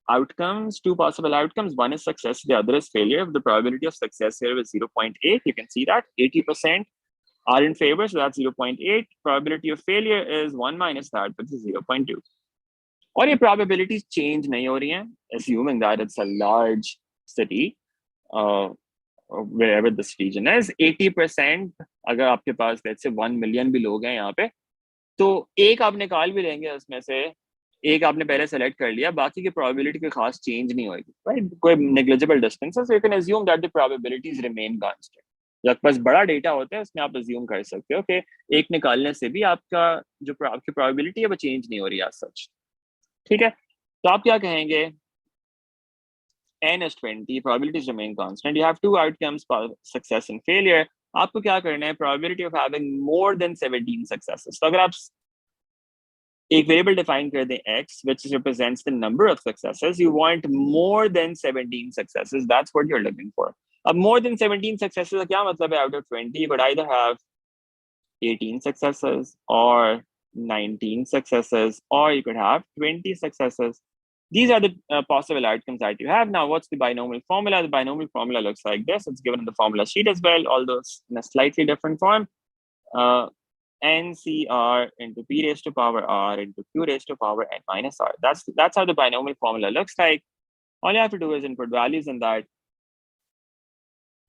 outcomes, two possible outcomes. One is success, the other is failure. The probability of success here is 0.8. You can see that 80% are in favor, so that's 0.8. Probability of failure is 1 minus that, which is 0.2. और ये probabilities change नहीं हो रही हैं, assuming that it's a large city, wherever this region is. 80% अगर आपके पास let's say 1 million भी लोग हैं यहाँ पे, तो एक आप निकाल भी लेंगे उसमें से, एक आपने पहले सेलेक्ट कर लिया, बाकी की probability कोई खास change नहीं होगी, right? कोई negligible distances, so you can assume that the probabilities remain constant. जब पास बड़ा डेटा होता है उसमें आप assume कर सकते हो कि एक निकालने से भी आपका जो आपकी probability है वो change नहीं हो रही as such. ठीक है, तो आप क्या कहेंगे? N is 20, probabilities remain constant. You have two outcomes, success and failure. आपको क्या करना है? Probability of having more than 17 successes. तो अगर आप एक variable define कर दें x, which represents the number of successes, you want more than 17 successes. That's what you're looking for. अब more than 17 successes का क्या मतलब है? Out of 20, you could either have 18 successes or 19 successes, or you could have 20 successes. These are the possible outcomes that you have. Now, what's the binomial formula? The binomial formula looks like this. It's given in the formula sheet as well, although it's in a slightly different form. NCR into P raised to power R into Q raised to power N minus R. That's how the binomial formula looks like. All you have to do is input values in that.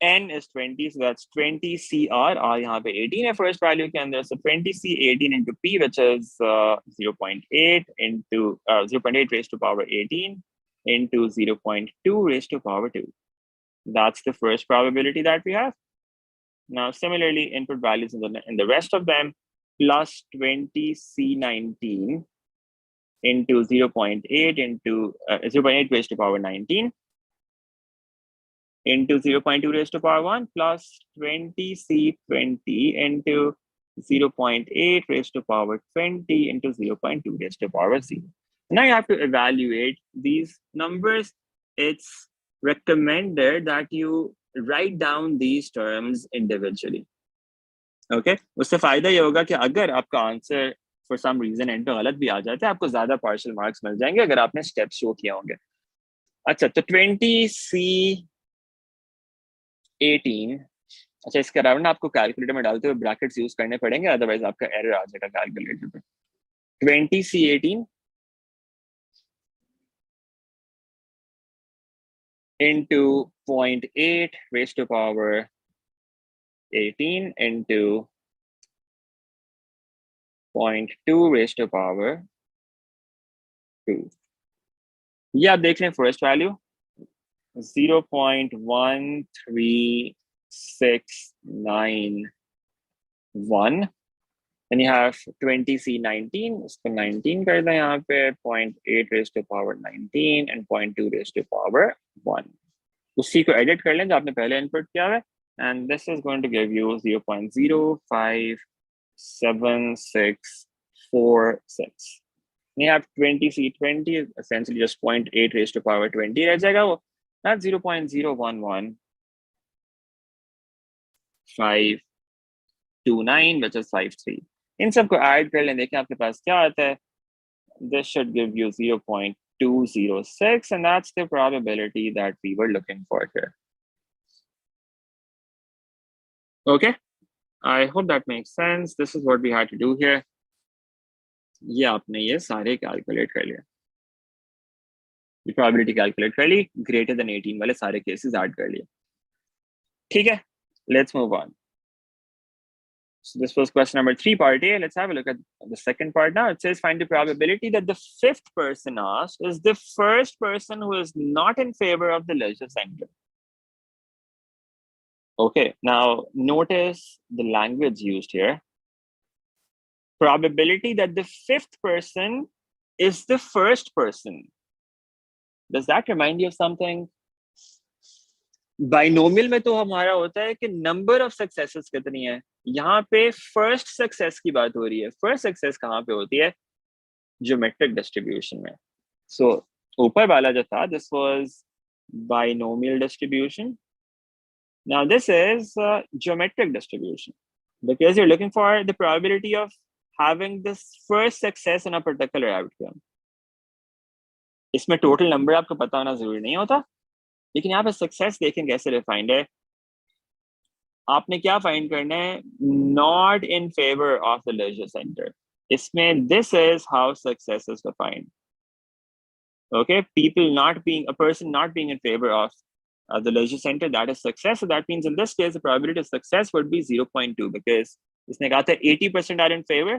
N is 20, so that's 20 CR. R यहाँ पे 18 है first value के अंदर, so 20 C 18 into P, which is 0.8 into 0.8 raised to power 18 into 0.2 raised to power 2. That's the first probability that we have. Now, similarly, input values in the rest of them, plus 20 C19 into 0.8 into 0.8 raised to power 19. Into 0.2 raised to power 1 plus 20 C20 into 0.8 raised to power 20 into 0.2 raised to power 0. Now you have to evaluate these numbers. It's recommended that you write down these terms individually. Okay? उससे फायदा ये होगा कि अगर आपका answer for some reason end पे गलत भी आ जाता है, आपको ज़्यादा partial marks मिल जाएंगे अगर आपने steps show किए होंगे. अच्छा, तो 20 C 18, अच्छा इसके अराउंड आपको कैलकुलेटर में डालते हुए ब्रैकेट्स यूज करने पड़ेंगे, अदरवाइज आपका एरर आ जाएगा कैलकुलेटर पे. 20 C 18 into 0.8 raised to power 18 into 0.2 raised to power 2. ये आप देख लें first value 0.13691. then you have 20c 19, इसको 19 कर दें यहाँ पे, 0.8 raised to power 19 and 0.2 raised to power 1. उसी को edit कर लें जो आपने पहले input किया है, and this is going to give you 0.057646. You have 20c20, essentially just 0.8 raised to power 20 रह जाएगा वो, that's 0.011529, which is 53. इन सबको ऐड कर लें, देखें आपके पास क्या आता है. This should give you 0.206, and that's the probability that we were looking for here. Okay, I hope that makes sense. This is what we had to do here. ये आपने ये सारे कैलकुलेट कर लिया, ये probability कैलकुलेट कर ली, greater than 18 वाले सारे केसेस ऐड कर लिए. ठीक है, let's move on. So this was question number 3, part A. Let's have a look at the second part now. It says find the probability that the fifth person asked is the first person who is not in favor of the leisure center. Okay, now notice the language used here. Probability that the fifth person is the first person. Does that remind you of something? Binomial में तो हमारा होता है कि number of successes कितनी है, यहाँ पे फर्स्ट सक्सेस की बात हो रही है. फर्स्ट सक्सेस कहाँ पे होती है? ज्योमेट्रिक डिस्ट्रीब्यूशन में. सो ऊपर वाला जो था, this was binomial distribution. Now this is geometric distribution because you're looking for the probability of having this first success in a particular outcome. इसमें टोटल नंबर आपको पता होना जरूरी नहीं होता, लेकिन यहाँ पे सक्सेस देखें कैसे डिफाइंड है. आपने क्या फाइंड करना है? Not in favour of the leisure centre. इसमें this is how success is defined. Okay, people not being, a person not being in favour of the leisure center, that is success. So that means in this case the probability of success would be 0.2 because इसने कहा था 80% are in favor,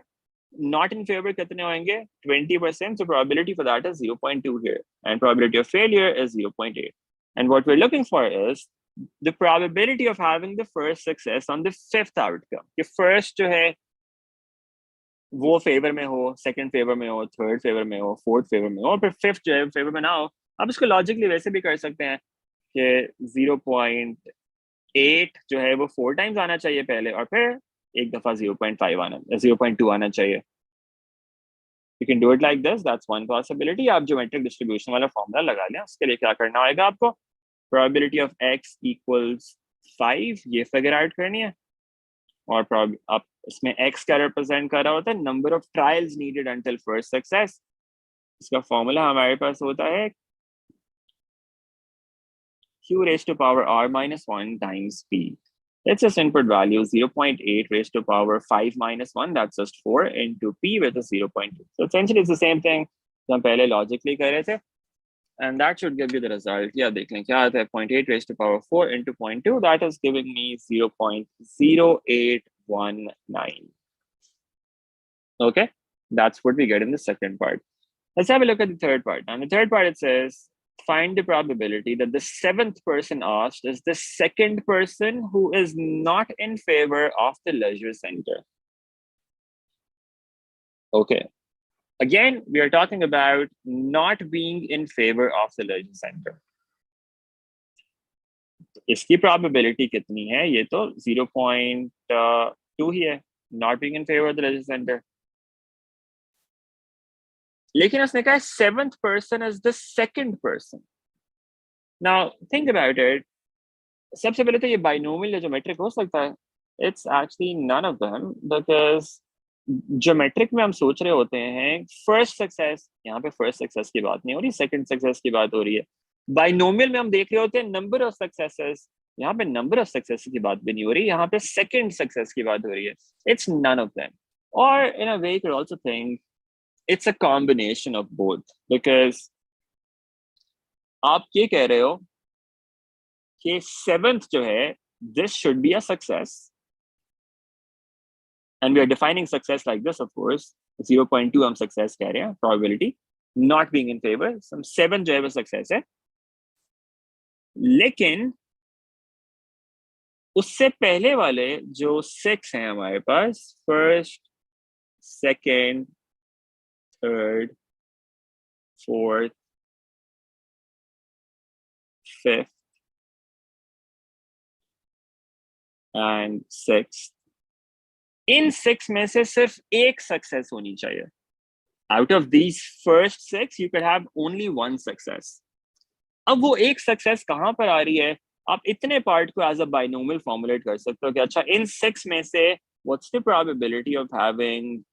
not in favor कितने होंगे? 20%. So probability for that is 0.2 here, and probability of failure is 0.8. And what we're looking for is the probability of having the first success on the fifth outcome. कि first जो है वो favour में हो, second favour में हो, third favour में हो, फोर्थ फेवर में हो, फिर फिफ्थ जो है फेवर में ना हो. आप इसको लॉजिकली वैसे भी कर सकते हैं कि 0.8 जो है वो 4 टाइम्स आना चाहिए पहले, और फिर एक दफा 0.5 आना, 0.2 आना चाहिए. You can do it like this. That's one possibility. आप ज्योमेट्रिक डिस्ट्रीब्यूशन वाला फॉर्मूला लगा लें. उसके लिए क्या करना होगा आपको? Probability of x equals 5, ये फिगर आउट करनी है, और आप इसमें x क्या रिप्रेजेंट कर रहा होता है? Number of trials needed until first success. इसका फॉर्मूला हमारे पास होता है q raised to power r minus 1 times p. Let's just input value 0.8 raised to power 5 minus 1, that's just 4, into p, which is 0.2. So essentially it's the same thing जो हम पहले logically कर रहे थे, and that should give you the result. Yeah, देख लें क्या आता है. 0.8 raised to power 4 into 0.2, that is giving me 0.0819. Okay, that's what we get in the second part. Let's have a look at the third part. Now in the third part it says find the probability that the seventh person asked is the second person who is not in favor of the leisure center. Okay, again we are talking about not being in favor of the leisure center. इसकी probability कितनी है? ये तो 0.2 ही है, not being in favor of the leisure center. लेकिन उसने कहा seventh person is the second person. Now think about it. सबसे पहले तो ये binomial या ज्योमेट्रिक हो सकता है. It's actually none of them, because geometric में हम सोच रहे होते हैं फर्स्ट सक्सेस. यहाँ पे फर्स्ट सक्सेस की बात नहीं हो रही, सेकंड सक्सेस की बात हो रही है. बाइनोमियल में हम देख रहे होते हैं नंबर ऑफ सक्सेसेस. यहाँ पे नंबर ऑफ सक्सेस की बात भी नहीं हो रही, यहाँ पे सेकंड सक्सेस की बात हो रही है. It's none of them. Or in a way you could also think it's a combination of both, because आप ये कह रहे हो कि seventh जो है, this should be a success, and we are defining success like this, of course. 0.2 हम success कह रहे हैं, probability not being in favor. Some 7 जो है वो success है, लेकिन उससे पहले वाले जो 6 हैं हमारे पास, first, second, third, fourth, fifth, and sixth. इन 6 में से सिर्फ एक सक्सेस होनी चाहिए. Out of these first 6, you could have only one success. अब वो एक सक्सेस कहाँ पर आ रही है? आप इतने पार्ट को एज अ बाइनोमियल फॉर्मुलेट कर सकते हो कि अच्छा इन 6 में से what's the probability of having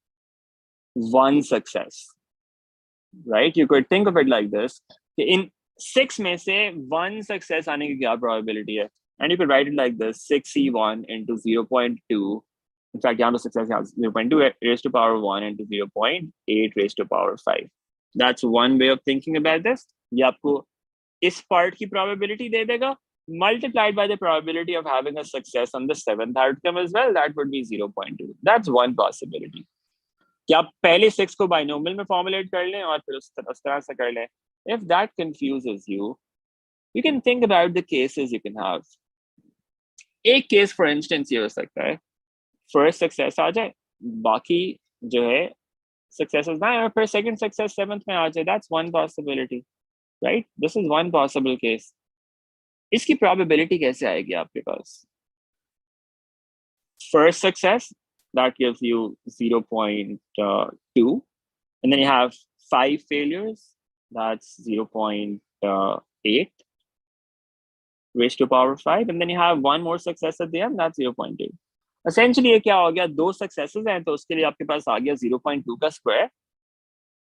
one success? Right? You could think of it like this. In 6 में से one success आने की क्या probability है? And you could write it like this: 6C1 into 0.2. In fact, यहाँ तो success यहाँ 0.2 raised to power 1 into 0.8 raised to power 5. That's one way of thinking about this. ये आपको इस part की probability दे देगा, multiplied by the probability of having a success on the 7th outcome as well. That would be 0.2. That's one possibility. कि आप पहले 6 को binomial में formulate कर लें और फिर उस तरह से कर लें. If that confuses you, you can think about the cases you can have. एक case for instance ये हो सकता है, first success आ जाए, बाकी जो है successes ना और फिर second success 7th में आ जाए. That's one possibility, right? This is one possible case. इसकी probability कैसे आएगी आपके पास? First success, that gives you 0.2, and then you have 5 failures, that's 0.8 raised to power 5, and then you have one more success at the end, that's 0.2. Essentially ये क्या हो गया, 2 successes हैं तो उसके लिए आपके पास आ गया 0.2 का square,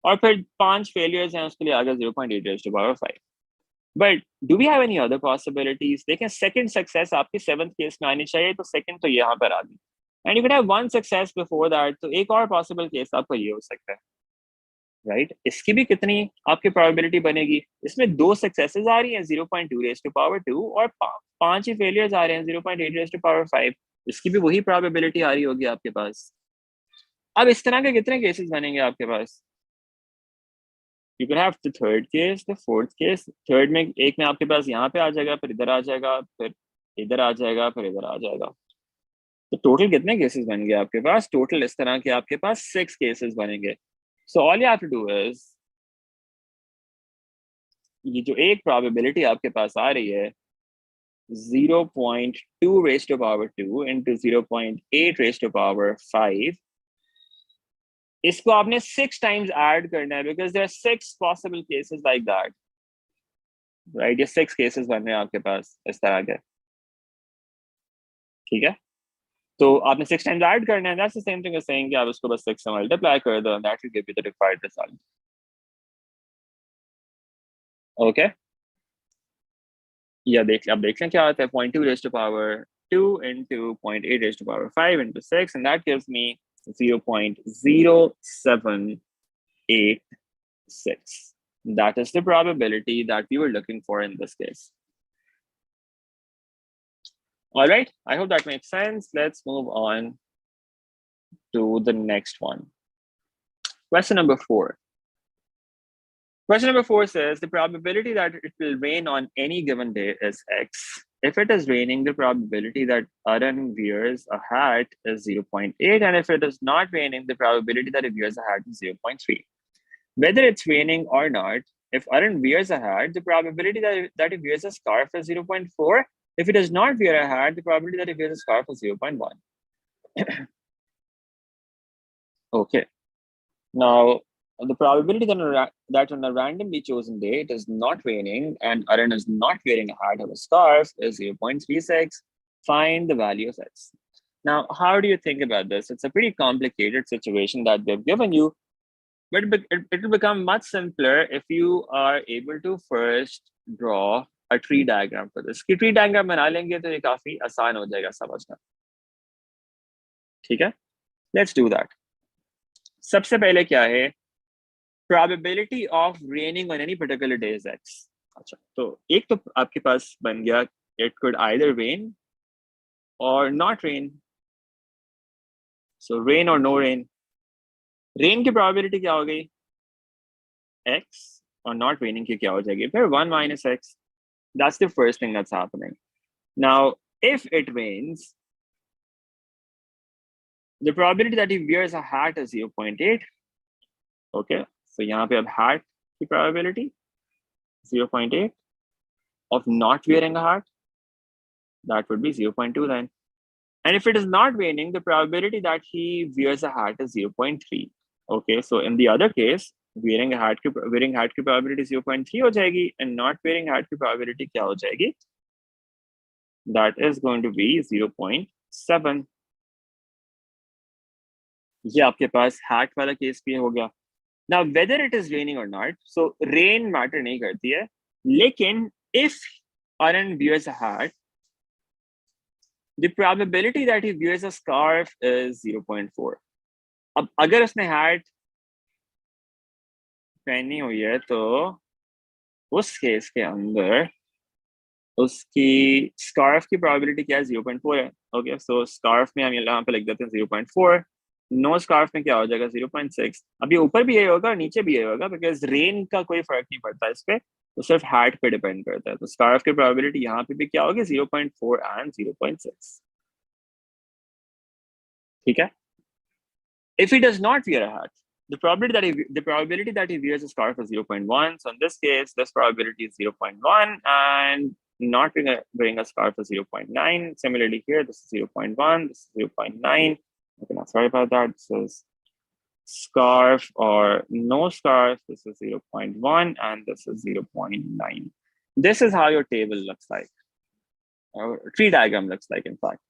और फिर 5 failures हैं उसके लिए आ गया 0.8 raised to power 5. But do we have any other possibilities? देखें second success आपकी 7th case में आनी चाहिए, तो second तो यहाँ पर आ गई. And you could have one success before that, तो एक और possible case आपका ये हो सकता है, right? इसकी भी कितनी आपकी probability बनेगी? इसमें 2 successes आ रही हैं 0.2 raised to power 2 और 5 ही failures आ रहे हैं 0.8 raised to power 5. इसकी भी वही probability आ रही होगी आपके पास. अब इस तरह के कितने cases बनेंगे आपके पास? You could have the third case, the fourth case. Third में एक में आपके पास यहाँ पे आ जाएगा, फिर इधर आ जाएगा, फिर इधर आ जाएगा, फिर इधर आ जाएगा. तो टोटल कितने केसेस बन गए आपके पास? टोटल इस तरह के आपके पास 6 केसेस बनेंगे. So all you have to do is, ये जो एक प्रोबेबिलिटी आपके पास आ रही है 0.2 raised to power 2 into 0.8 raised to power 5, इसको आपने 6 times add करना है because there are 6 possible cases like that, right? ये 6 cases बन रहे हैं आपके पास इस तरह के, ठीक है? तो आपने 6 times add करना है. That's the same thing as saying कि आप उसको बस 6 से multiply कर दो, and that will give you the required result. Okay? या अब देख लें क्या आता है. 0.2 raised to power 2 into 0.8 raised to power 5 into 6, and that gives me 0.0786. That is the probability that we were looking for in this case. All right, I hope that makes sense. Let's move on to the next one. Question number 4. Question number 4 says the probability that it will rain on any given day is X. If it is raining, the probability that Arun wears a hat is 0.8, and if it is not raining, the probability that it wears a hat is 0.3. Whether it's raining or not, if Arun wears a hat, the probability that it wears a scarf is 0.4. If it does not wear a hat, the probability that it wears a scarf is 0.1. Okay. Now, the probability that on a randomly chosen day it is not raining and Arun is not wearing a hat or a scarf is 0.36. Find the value of X. Now, how do you think about this? It's a pretty complicated situation that they've given you, but it will become much simpler if you are able to first draw a tree diagram for this. कि tree diagram बना लेंगे तो ये काफी आसान हो जाएगा समझना. ठीक है? Let's do that. सबसे पहले क्या है? Probability of raining on any particular day is X. अच्छा, तो एक तो आपके पास बन गया it could either rain or not rain. So rain or no rain. Rain की probability क्या हो गई? X, और not raining की क्या हो जाएगी? फिर 1 minus X. That's the first thing that's happening. Now, if it rains, The probability that he wears a hat is 0.8. Okay, so यहाँ पे अब hat की probability 0.8 of not wearing a hat, that would be 0.2 then. And if it is not raining, the probability that he wears a hat is 0.3. Okay, so in the other case, wearing hat की probability 0.3 हो जाएगी, and not wearing hat की probability क्या हो जाएगी? That is going to be 0.7. ये आपके पास hat वाला केस भी हो गया. Now, whether it is raining or not, so rain matter नहीं करती है, लेकिन if Arun wears a hat, the probability that he wears a scarf is 0.4. अब अगर उसने hat पहनी हुई है तो उस केस के अंदर उसकी scarf की probability क्या है? 0.4 है. Okay, so scarf में हम यहाँ पे लिख देते हैं 0.4. नो स्कार्फ में क्या हो जाएगा? 0.6. अब ये ऊपर भी यही होगा और नीचे भी यही होगा, बिकॉज रेन का कोई फर्क नहीं पड़ता इस पे, तो सिर्फ हैट पे डिपेंड करता है. तो स्कार्फ की प्रोबेबिलिटी यहाँ पे भी क्या होगी? 0.4 एंड 0.6. ठीक है. If he does not wear a hat, the probability that he wears a scarf is 0.1. So in this case, this probability is 0.1, and not wearing a scarf is 0.9. Similarly here, this is 0.1, this is 0.9. Okay, now sorry about that. This is scarf or no scarf. This is 0.1 and this is 0.9. This is how your table looks like, or tree diagram looks like, in fact.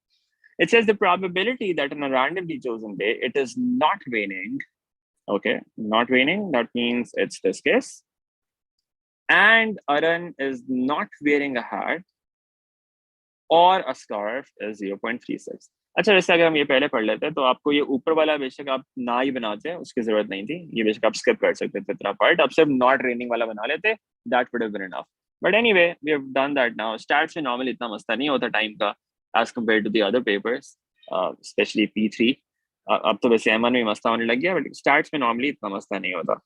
It says the probability that on a randomly chosen day, it is not raining. Okay, not raining, that means it's this case. And Arun is not wearing a hat or a scarf is 0.36. अच्छा, जैसे अगर हम ये पहले पढ़ लेते हैं तो आपको ये ऊपर वाला बेशक आप ना ही बनाते हैं, उसकी जरूरत नहीं थी. ये बेशक आप स्किप कर सकते थे इतना पार्ट, आप सिर्फ नॉट रेनिंग वाला बना लेते, that would have been enough. But anyway, we have done that now. Stats में नॉर्मली इतना मसला नहीं होता टाइम का as compare to the other papers, specially P3. अब तो वैसे M1 में मसला होने लग गया, बट स्टैट्स में नॉर्मली इतना मसला नहीं होता.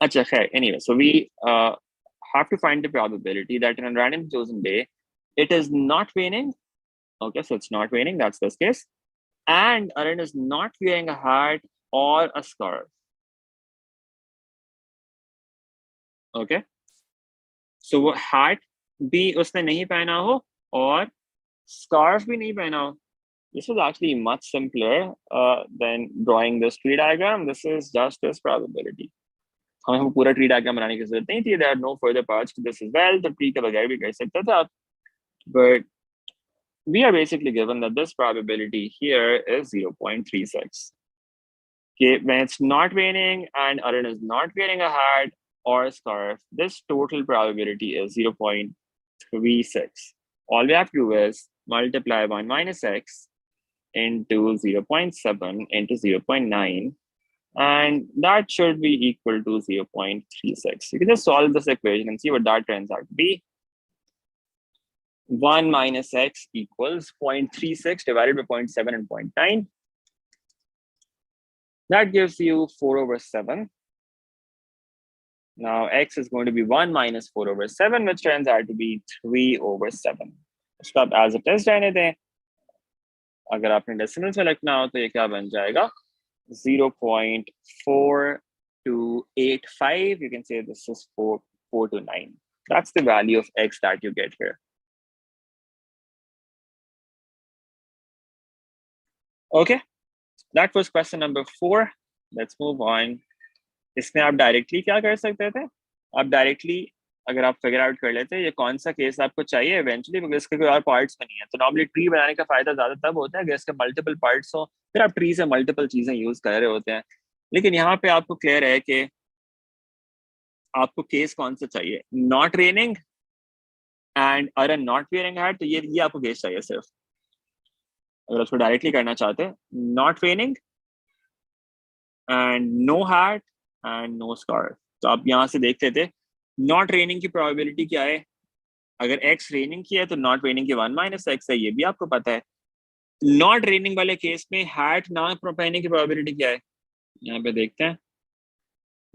अच्छा खैर, anyway, so we have to find the probability that in a random chosen day it is not raining. Okay, so it's not raining, that's this case. And Arun is not wearing a hat or a scarf. Okay, so वो hat भी उसने नहीं पहना हो और scarf भी नहीं पहना हो. This was actually much simpler than drawing this tree diagram. This is just this probability. हमें पूरा tree diagram बनाने की जरूरत नहीं थी. There are no further parts to this as well. तो tree के बगैर भी कर सकता था. But we are basically given that this probability here is 0.36. Okay, when it's not raining and Arun is not wearing a hat or a scarf, this total probability is 0.36. All we have to do is multiply 1 minus x into 0.7 into 0.9, and that should be equal to 0.36. You can just solve this equation and see what that turns out to be. 1 minus x equals 0.36 divided by 0.7 and 0.9. That gives you 4 over 7. Now x is going to be 1 minus 4 over 7, which turns out to be 3 over 7. इसको आप as it is रहने दें. अगर आपने decimals में लिखना हो तो ये क्या बन जाएगा? 0.4285. You can say this is 4 to 9. That's the value of x that you get here. Okay, that was question number 4. Let's move on. इसमें आप डायरेक्टली क्या कर सकते थे? आप डायरेक्टली अगर आप फिगर आउट कर लेते ये कौन सा केस आपको चाहिए इवेंचुअली, बिकॉज इसके कोई और पार्ट्स नहीं है. तो नॉर्मली ट्री बनाने का फायदा ज्यादा तब होता है अगर इसके मल्टीपल पार्ट्स हो, फिर आप ट्री से मल्टीपल चीजें यूज कर रहे होते हैं. लेकिन यहाँ पे आपको क्लियर है कि आपको केस कौन सा चाहिए. Not raining and Arun not wearing hat, तो ये आपको केस चाहिए सिर्फ. अगर उसको डायरेक्टली करना चाहते हैं, not raining and no hat and no scarf, तो आप यहाँ से देखते थे नॉट रेनिंग की प्रोबेबिलिटी क्या है. अगर एक्स रेनिंग की है तो नॉट रेनिंग की 1 माइनस एक्स है, ये भी आपको पता है. नॉट रेनिंग वाले केस में हैट ना पहनने की प्रोबेबिलिटी क्या है, यहाँ पे देखते हैं.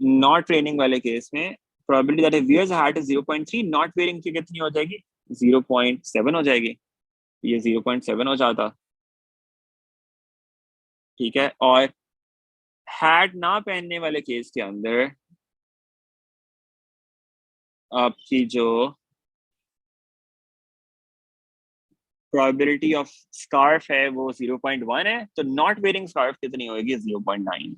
नॉट रेनिंग वाले केस में probability that he wears a hat is 0.3. Not wearing की कितनी हो जाएगी? 0.7 हो जाएगी. ये 0.7 हो जाता. ठीक है, और हैट ना पहनने वाले केस के अंदर आपकी जो प्रोबेबिलिटी ऑफ स्कार्फ है वो 0.1 है, तो नॉट वेयरिंग स्कार्फ कितनी होगी? 0.9।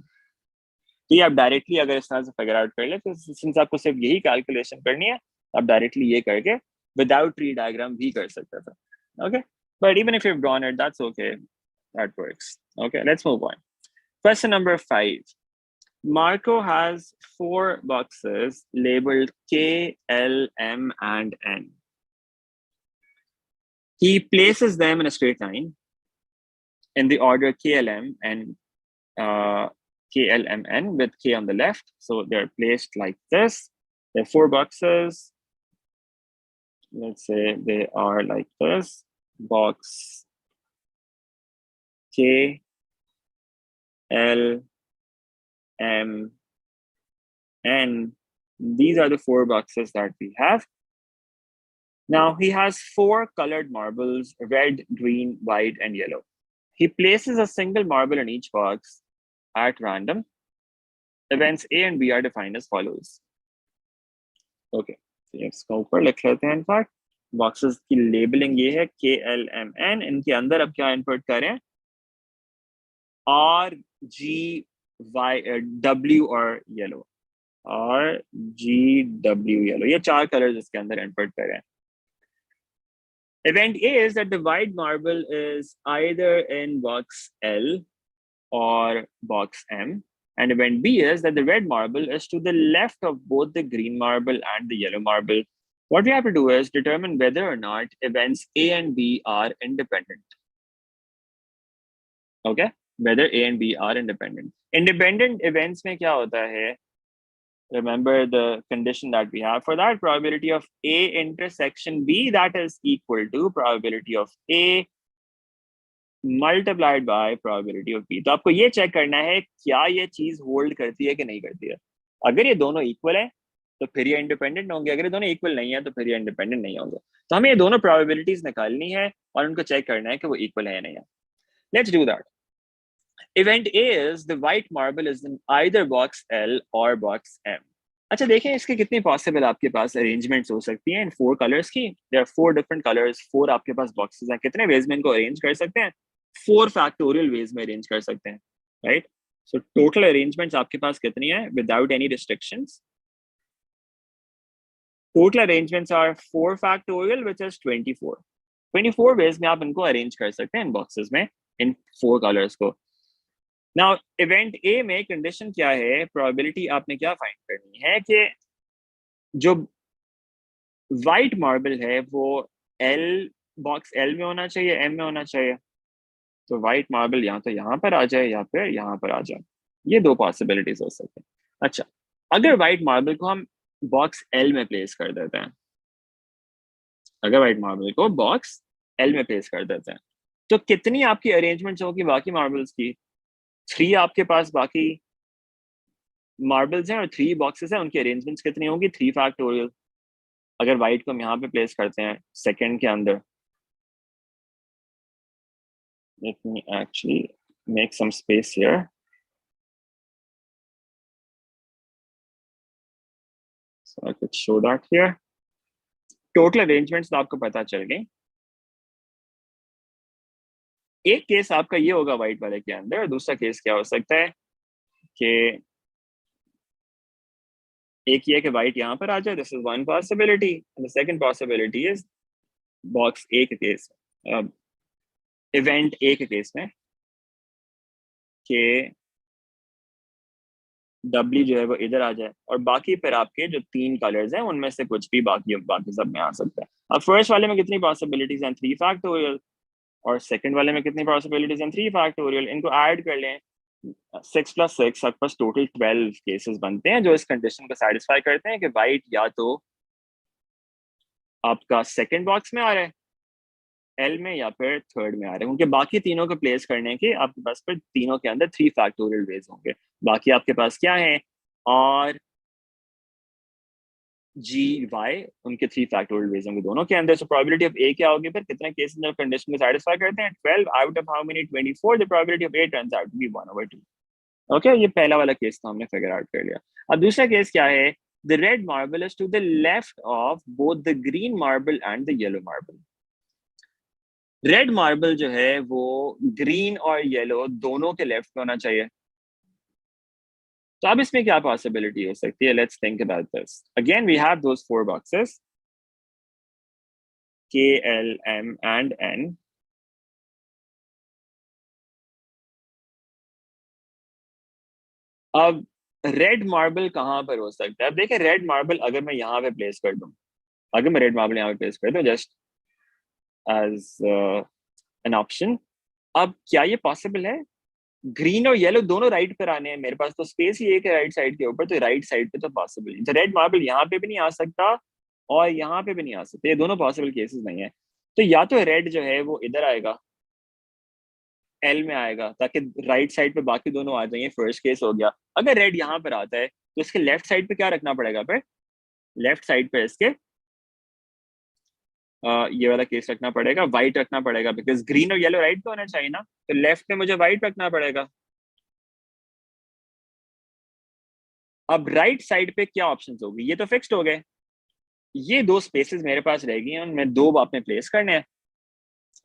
तो ये आप डायरेक्टली अगर इस तरह से फिगर आउट कर ले, तो सिंस आपको सिर्फ यही कैलकुलेशन करनी है, आप डायरेक्टली ये करके विदाउट ट्री डायग्राम भी कर सकते थे। Okay, but even if you have drawn it, that's okay, that works. Okay, let's move on. Question number 5. Marco has 4 boxes labeled K, L, M, and N. He places them in a straight line in the order KLM and KLMN with K on the left. So they're placed like this. There are 4 boxes. Let's say they are like this. Box K, L, M, N. These are the 4 boxes that we have. Now he has 4 colored marbles: red, green, white, and yellow. He places a single marble in each box at random. Events A and B are defined as follows. Okay, इसका ऊपर लिख लेते हैं। In fact boxes की labelling ये है KLMN। इनके अंदर अब क्या इनपुट करें? RGW और येलो, RGW येलो, ये 4 कलर्स इसके अंदर इनपुट करें। Event A is that the white marble is either in box L or box M, and event B is that the red marble is to the left of both the green marble and the yellow marble. What we have to do is determine whether or not events A and B are independent. Okay, whether A and B are independent. Independent events में क्या होता है? Remember the condition that we have for that: probability of A intersection B, that is equal to probability of A multiplied by probability of B. तो आपको ये check करना है क्या ये चीज होल्ड करती है कि नहीं करती है। अगर ये दोनों इक्वल है तो फिर ये इंडिपेंडेंट होंगे, अगर ये दोनों इक्वल नहीं है तो फिर ये इंडिपेंडेंट नहीं होंगे। तो हमें ये दोनों प्रोबेबिलिटीज निकालनी है और उनको चेक करना है कि वो इक्वल है या नहीं है। Let's do that. Event A is the white marble is in either box L or box M. अच्छा, देखें इसके कितनी पॉसिबल आपके पास अरेंजमेंट्स हो सकती हैं इन 4 कलर्स की। देयर आर 4 डिफरेंट कलर्स, 4 आपके पास बॉक्सेस हैं। कितने वेज में इनको अरेंज कर सकते हैं? 4 फैक्टोरियल वेज में अरेंज कर सकते हैं, राइट? सो टोटल अरेंजमेंट्स आपके पास कितनी है without any restrictions? Total arrangements are 4 factorial which is 24। 24 ways में आप इनको अरेंज कर सकते हैं इन बॉक्सेस में, इन 4 कलर्स को। नाउ इवेंट ए में कंडीशन क्या है? प्रोबेबिलिटी आपने क्या फाइंड करनी है कि जो वाइट मार्बल है वो एल, बॉक्स एल में होना चाहिए, एम में होना चाहिए। तो वाइट मार्बल या तो यहाँ पर आ जाए या फिर यहाँ पर आ जाए। ये 2 पॉसिबिलिटीज हो सकते हैं। अच्छा, अगर वाइट मार्बल को हम बॉक्स एल में प्लेस कर देते हैं, अगर वाइट मार्बल को बॉक्स एल में प्लेस कर देते हैं, तो कितनी आपकी अरेंजमेंट्स होगी बाकी मार्बल्स की? 3 आपके पास बाकी मार्बल्स हैं और 3 बॉक्सेस हैं, उनकी अरेंजमेंट्स कितनी होंगी? 3 फैक्टोरियल। अगर वाइट को हम यहाँ पे प्लेस करते हैं सेकंड के अंदर, let me actually make some space here so I could show that here. Total arrangements तो आपको पता चल गई। एक केस आपका ये होगा वाइट वाले के अंदर, और दूसरा केस क्या हो सकता है कि एक ये कि वाइट यहाँ पर आ जाए, this is one possibility, and the second possibility is box A के केस, इवेंट ए के केस में कि डब्ल्यू जो है वो इधर आ जाए, और बाकी फिर आपके जो 3 कलर्स हैं उनमें से कुछ भी बाकी सब में आ सकता है। अब फर्स्ट वाले में कितनी पॉसिबिलिटीज हैं? 3 फैक्टोरियल। और सेकंड वाले में कितनी पॉसिबिलिटीज हैं? 3 फैक्टोरियल। इनको ऐड कर लें, 6 + 6, आपके पास टोटल 12 केसेस बनते हैं जो इस कंडीशन को सेटिस्फाई करते हैं कि वाइट या तो आपका सेकंड बॉक्स में आ रहा है एल में या फिर थर्ड में आ रहे हैं। उनके बाकी तीनों को प्लेस करने के आपके पास फिर तीनों के अंदर 3 फैक्टोरियल वेज होंगे। बाकी आपके पास क्या है? और 𝗣𝗽 उनके 3 फैक्टोरियल वेज होंगे दोनों के अंदर। सो प्रोबेबिलिटी ऑफ ए क्या होगी, फिर कितने केसेस में कंडीशन को सेटिस्फाई करते हैं, 12 out of how many 24, the probability of a turns out to be 1/2। Okay, ये पहला वाला केस तो हमने फिगर आउट कर लिया। अब दूसरा केस क्या है, the red marble is to the left of both the green marble and the yellow marble. Red marble जो है वो ग्रीन और येलो दोनों के लेफ्ट में होना चाहिए। तो अब इसमें क्या पॉसिबिलिटी हो सकती है, let's think about this. Again we have those 4 boxes K, L, M and N। अब रेड मार्बल कहां पर हो सकता है, अब देखिए रेड मार्बल अगर मैं यहाँ पे प्लेस कर दूं, अगर मैं रेड मार्बल यहाँ पे प्लेस कर दूं जस्ट एज एन ऑप्शन, अब क्या ये पॉसिबल है, ग्रीन और येलो दोनों राइट पर आने हैं, मेरे पास तो स्पेस ही एक है राइट साइड के ऊपर, तो राइट साइड पे तो पॉसिबल है। तो रेड मार्बल यहाँ पे भी नहीं आ सकता और यहाँ पे भी नहीं आ सकता, ये दोनों पॉसिबल केसेस नहीं है। तो या तो रेड जो है वो इधर आएगा, एल में आएगा, ताकि राइट साइड पे बाकी दोनों आ जाएंगे, फर्स्ट केस हो गया। अगर रेड यहाँ पर आता है तो इसके लेफ्ट साइड पे क्या रखना पड़ेगा, फिर लेफ्ट साइड पे इसके ये वाला केस रखना पड़ेगा, व्हाइट रखना पड़ेगा, बिकॉज ग्रीन और येलो राइट पे होना चाहिए ना, तो लेफ्ट में मुझे व्हाइट रखना पड़ेगा। अब राइट साइड पे क्या ऑप्शंस होगी, ये तो फिक्स्ड हो गए, ये 2 स्पेसेस मेरे पास रहेगी, उनमें 2 आपने प्लेस करने हैं,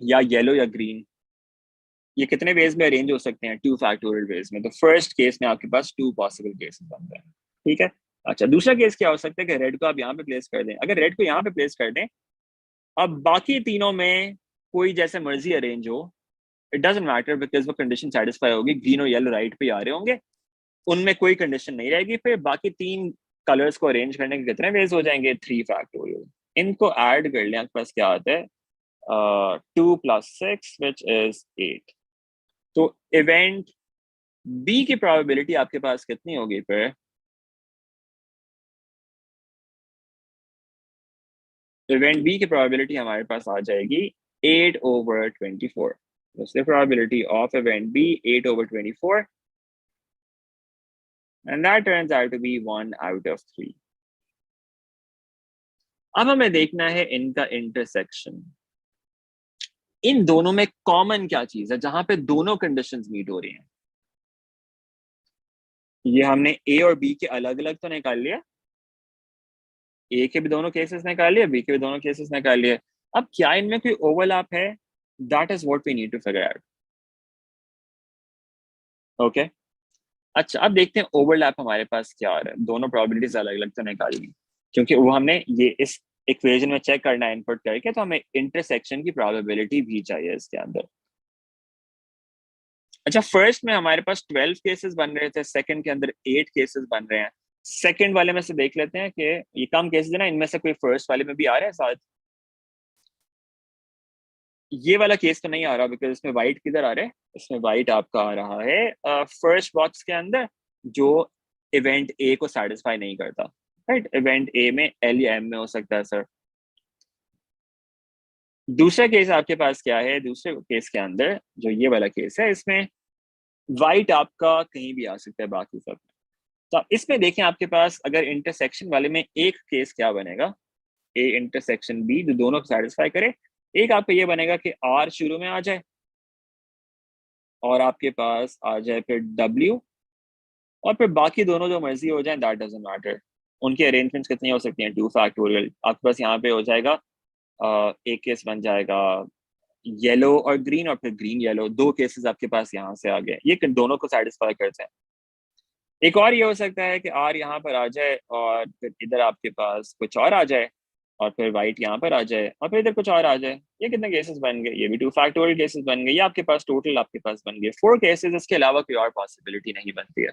या येलो या ग्रीन। ये कितने वेज में अरेंज हो सकते हैं, 2 फैक्टोरियल वेज में। तो फर्स्ट केस में आपके पास 2 पॉसिबल केसेस बनते हैं, ठीक है। अच्छा, दूसरा केस क्या हो सकता है कि रेड को आप यहाँ पे प्लेस कर दें। अगर रेड को यहाँ पे प्लेस कर दें, अब बाकी तीनों में कोई जैसे मर्जी अरेंज हो, इट डजंट मैटर, बिकॉज वो कंडीशन सेटिस्फाई होगी, ग्रीन और येलो राइट पे आ रहे होंगे, उनमें कोई कंडीशन नहीं रहेगी। फिर बाकी 3 कलर्स को अरेंज करने के कितने वेज हो जाएंगे, 3 फैक्टोरियल। इनको ऐड कर लें, आपके पास क्या आता है, 2 + 6 विच इज 8। तो इवेंट बी की प्रोबेबिलिटी आपके पास कितनी होगी, फिर इवेंट बी की प्रोबेबिलिटी हमारे पास आ जाएगी 8/24। What's the probability of event B, 8/24, and that turns out to be 1/3। अब हमें देखना है इनका इंटरसेक्शन, इन दोनों में कॉमन क्या चीज है जहां पे दोनों कंडीशंस मीट हो रही हैं। ये हमने ए और बी के अलग अलग तो निकाल लिया, ए के भी दोनों केसेस निकाल लिए, बी के भी दोनों केसेस निकाल लिए। अब क्या इनमें कोई ओवरलैप है, that is what we need to figure out. Okay, अच्छा अब देखते हैं ओवरलैप हमारे पास क्या आ रहा है, दोनों प्रोबेबिलिटीज अलग अलग तो निकाल ली, क्योंकि वो हमने ये इस इक्वेशन में चेक करना है इनपुट करके, तो हमें इंटरसेक्शन की प्रोबेबिलिटी भी चाहिए इसके अंदर। अच्छा, फर्स्ट में हमारे पास 12 केसेस बन रहे थे, सेकंड के अंदर 8 केसेस बन रहे हैं। सेकंड वाले में से देख लेते हैं कि ये कम केसेस है ना, इनमें से कोई फर्स्ट वाले में भी आ रहे हैं साथ। ये वाला केस तो नहीं आ रहा, बिकॉज इसमें व्हाइट किधर आ रहा है, इसमें व्हाइट आपका आ रहा है फर्स्ट बॉक्स के अंदर, जो इवेंट ए को सेटिस्फाई नहीं करता, राइट। इवेंट ए में एल या एम में हो सकता है सर। दूसरा केस आपके पास क्या है, दूसरे केस के अंदर जो ये वाला केस है, इसमें व्हाइट आपका कहीं भी आ सकता है बाकी सब में। तो इसमें देखें आपके पास अगर इंटरसेक्शन वाले में एक केस क्या बनेगा, ए इंटरसेक्शन बी, जो दोनों को सेटिस्फाई करे। एक आपका ये बनेगा कि आर शुरू में आ जाए और आपके पास आ जाए फिर डब्ल्यू, और फिर बाकी दोनों जो मर्जी हो जाए, दैट डजंट मैटर। उनकी अरेंजमेंट्स कितनी हो सकती हैं, 2 फैक्टोरियल। आपके पास यहाँ पे हो जाएगा एक केस बन जाएगा येलो और ग्रीन, और फिर ग्रीन येलो, 2 केसेस आपके पास यहाँ से आ गए, ये दोनों को सेटिस्फाई करते हैं। एक और ये हो सकता है कि आर यहाँ पर आ जाए और फिर इधर आपके पास कुछ और आ जाए, और फिर वाइट यहाँ पर आ जाए और फिर इधर कुछ और आ जाए। ये कितने केसेस बन गए, ये भी 2 फैक्टोरियल केसेस बन गए। ये आपके पास टोटल आपके पास बन गए 4 केसेस, इसके अलावा कोई और पॉसिबिलिटी नहीं बनती है।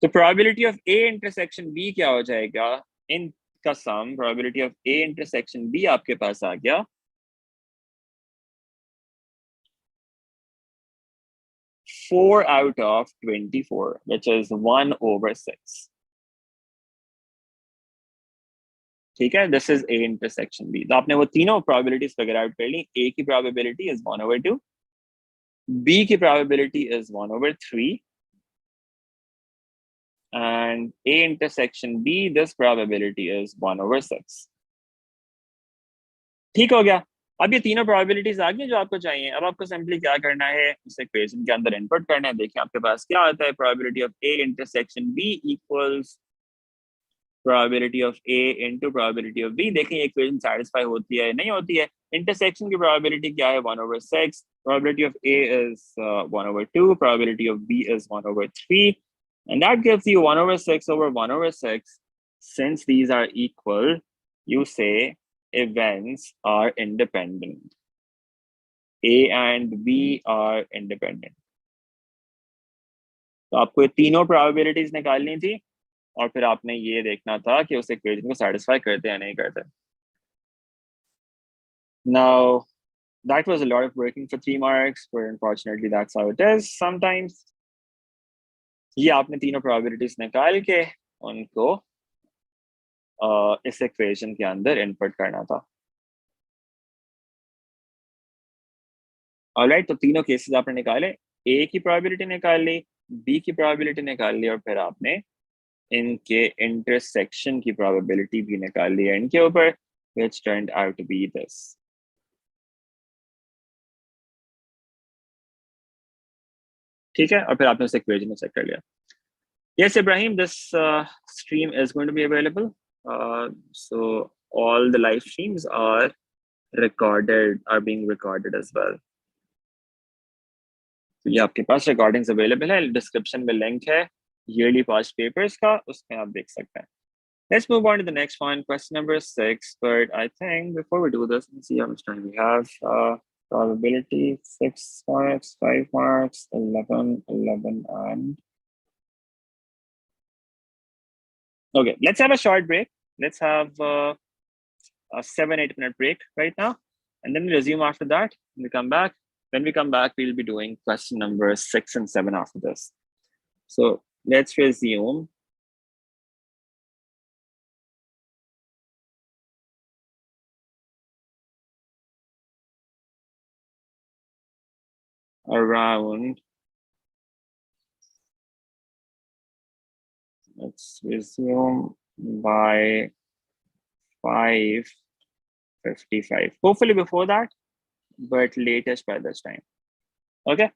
तो probability of A intersection B क्या हो जाएगा, इन का sum, probability of A intersection B आपके पास आ गया 4/24, which is 1/6। ठीक है, this is a intersection B. तो आपने वो तीनों प्रोबेबिलिटीज फिगर आउट कर ली। ए की प्रोबेबिलिटी इज 1/2, बी की probability is 1/3, and A intersection B, this probability is 1/6. ठीक हो गया। अब ये तीनों प्रोबेबिलिटीज आ गई जो आपको चाहिए। अब आपको सिंपली क्या करना है, इस इक्वेशन के अंदर इनपुट करना है। देखिए आपके पास क्या आता है, probability of A intersection B equals probability of A into probability of B। देखिए इक्वेशन सैटिस्फाई होती है नहीं होती है। इंटरसेक्शन की प्रोबेबिलिटी क्या है, 1/6। Probability of A is 1/2, probability of B is 1/3, and that gives you 1/6/1/6. Since these are equal, you say events are independent. A and B are independent. तो आपको ये तीनों प्रोबेबिलिटीज निकालनी थी और फिर आपने ये देखना था कि उस इक्वेशन को सैटिस्फाई करते या नहीं करते। Now that was a lot of working for 3 marks, but unfortunately that's how it is sometimes. ये आपने तीनों प्रोबेबिलिटीज निकाल के उनको इस इक्वेशन के अंदर इनपुट करना था। ऑलराइट, तो तीनों केसेस आपने निकाले, ए की प्रोबेबिलिटी निकाल ली, बी की प्रोबेबिलिटी निकाल ली और फिर आपने इनके इंटरसेक्शन की प्रोबेबिलिटी भी निकाल ली है इनके ऊपर, which turned out to be this. ठीक है, और फिर आपने उस इक्वेशन में चेक कर लिया। Yes, Ibrahim, this stream is going to be available. So all the live streams are being recorded as well. तो ये आपके पास रिकॉर्डिंग्स अवेलेबल है, डिस्क्रिप्शन में लिंक है yearly past papers का, उसमें आप देख सकते हैं। Let's move on to the next one, question number 6. But I think before we do this, let's see how much time we have. Probability 6 marks, 5 marks, 11, 11, and okay. Let's have a short break. Let's have a 7-8 minute break right now, and then we'll resume after that. When we come back, we'll be doing question number 6 and 7 after this. So let's resume. Around, let's resume by 5:55. Hopefully before that, but latest by this time. Okay,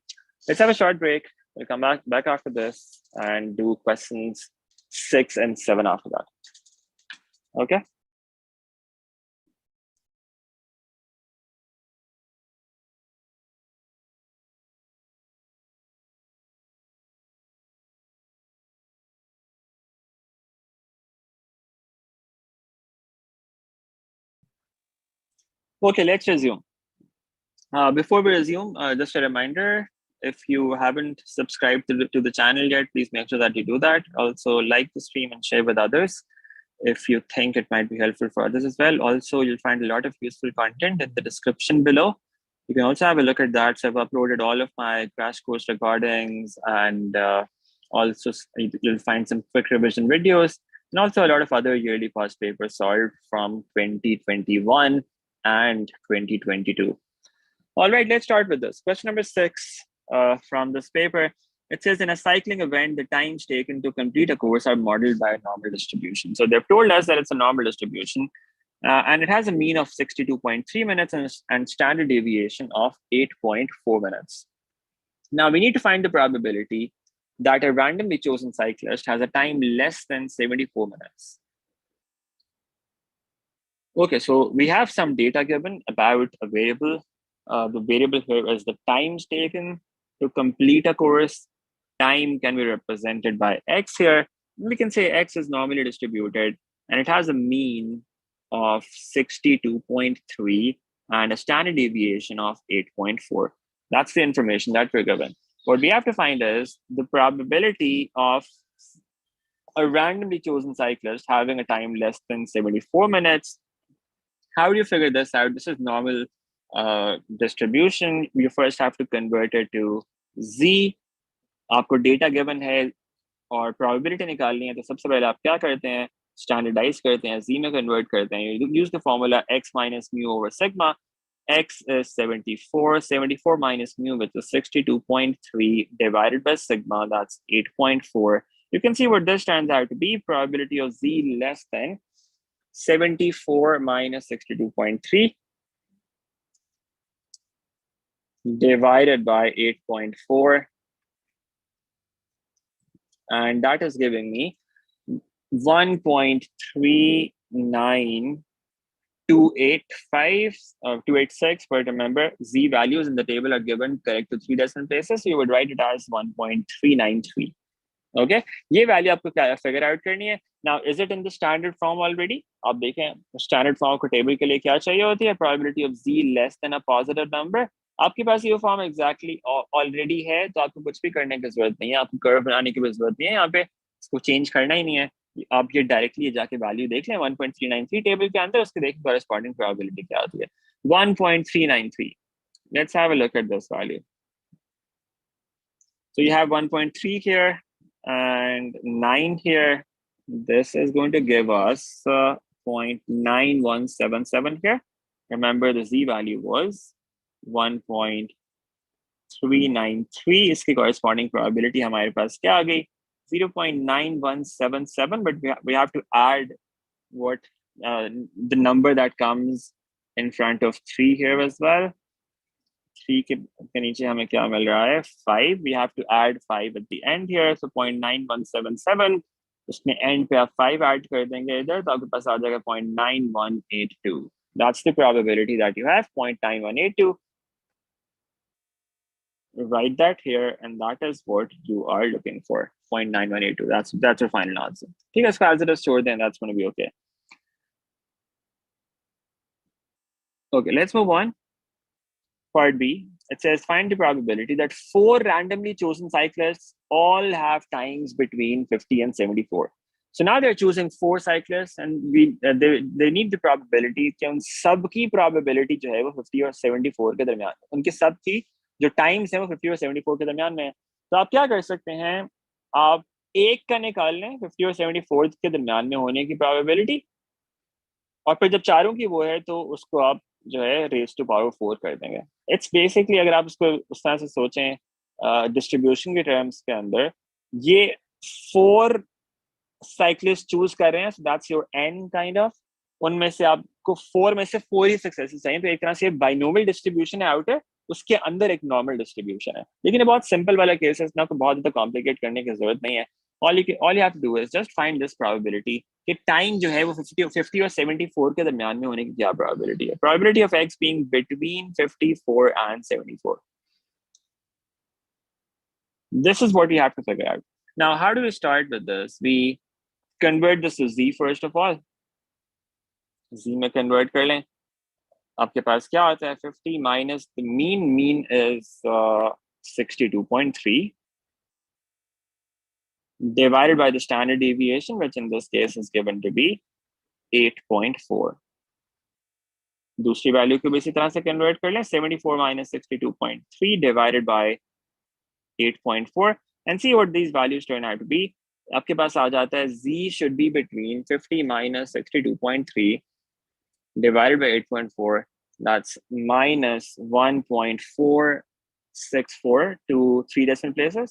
let's have a short break. We'll come back after this and do questions 6 and 7 after that. Okay. Okay, let's resume. Before we resume, just a reminder, if you haven't subscribed to the channel yet, please make sure that you do that. Also, like the stream and share with others if you think it might be helpful for others as well. Also, you'll find a lot of useful content in the description below. You can also have a look at that. So I've uploaded all of my crash course recordings, and also you'll find some quick revision videos, and also a lot of other yearly past papers solved from 2021 and 2022. All right, let's start with this. Question number 6 from this paper. It says, in a cycling event, the times taken to complete a course are modeled by a normal distribution. So they've told us that it's a normal distribution, and it has a mean of 62.3 minutes and standard deviation of 8.4 minutes. Now we need to find the probability that a randomly chosen cyclist has a time less than 74 minutes. Okay, so we have some data given about a variable. The variable here is the times taken to complete a course. Time can be represented by X here. We can say X is normally distributed, and it has a mean of 62.3 and a standard deviation of 8.4. That's the information that we're given. What we have to find is the probability of a randomly chosen cyclist having a time less than 74 minutes. How do you figure this out? This is normal distribution. You first have to convert it to Z. आपको data given है और probability निकालनी है, तो सबसे पहले आप क्या करते हैं, standardize करते हैं, Z में convert करते हैं. You use the formula X minus mu over sigma. X is 74. 74 minus mu, which is 62.3, divided by sigma, that's 8.4, You can see what this turns out to be. Probability of Z less than 74 minus 62.3 divided by 8.4, and that is giving me 1.39285 or 286. But remember, Z values in the table are given correct to 3 decimal places, so you would write it as 1.393. Okay, ये value आपको क्या figure out करनी है. Now is it in the standard form already. आप देखें standard form को table के लिए क्या चाहिए होती है, probability of G less than a positive number. आपके पास ये फॉर्म एग्जैक्टली ऑलरेडी है, तो आपको कुछ भी करने की जरूरत नहीं है, आपको कर्व बनाने की भी जरूरत नहीं है, यहाँ पे इसको चेंज करना ही नहीं है. आप ये डायरेक्टली जाके वैल्यू देख लें 1.393 टेबल के अंदर, उसके देखें कॉरेस्पॉन्डिंग प्रोबेबिलिटी क्या होती है. 1.393. Let's have a look at this value. So you have 1.3 here and 9 here. This is going to give us 0.9177 here. Remember the Z value was 1.393. इसकी corresponding probability हमारे पास क्या आ गई, 0.9177. But we have to add what the number that comes in front of 3 here as well. 3 के नीचे हमें क्या मिल रहा है, 5. We have to add 5 at the end here, so 0.9177. उसमें end पे आप 5 ऐड कर देंगे इधर, तो आपके पास आ जाएगा 0.9182. That's the probability that you have, 0.9182. Write that here, and that is what you are looking for, 0.9182. That's your final answer. ठीक है, इसको as it is stored, then that's going to be okay. Okay, let's move on. Part B, it says find the probability that 4 randomly chosen cyclists all have times between 50 and 74. So now they're choosing 4 cyclists, and they need the probability कि उन सब की probability जो है वो 50 और 74 के दरमियान, उनके सब की जो टाइम्स है वो 50 और 74 के दरमियान में है. तो आप क्या कर सकते हैं, आप एक का निकाल लें 50 और 74 के दरमियान में होने की probability, और फिर जब चारों की वो है तो उसको आप जो है रेज टू पावर 4 कर देंगे. इट्स बेसिकली, अगर आप उसको उस तरह से सोचें डिस्ट्रीब्यूशन के टर्म्स के अंदर, ये 4 साइक्लिस्ट चूज कर रहे हैं, so that's your N kind of. उनमें से आपको 4 में से 4 ही सक्सेसेस चाहिए, तो एक तरह से बाइनोमियल डिस्ट्रीब्यूशन है आउटर, उसके अंदर एक नॉर्मल डिस्ट्रीब्यूशन है. लेकिन ये बहुत सिंपल वाला केस है, इसमें आपको बहुत ज़्यादा कॉम्प्लिकेट करने की जरूरत नहीं है. all you have to do is just find this probability कि टाइम जो है वो 50 और 74 के दरमियान में होने की क्या probability है. Probability of x being between 54 and 74. This is what we have to figure out. Now, how do we start with this? We convert this to z first of all. z में convert कर लें. आपके पास क्या आता है, 50 minus the mean is 62.3. divided by the standard deviation, which in this case is given to be 8.4. दूसरी value को भी इसी तरह से कन्वर्ट कर लें, 74 minus 62.3 divided by 8.4, and see what these values turn out to be. आपके पास आ जाता है z should be between 50 minus 62.3 divided by 8.4. That's minus 1.464 to 3 decimal places.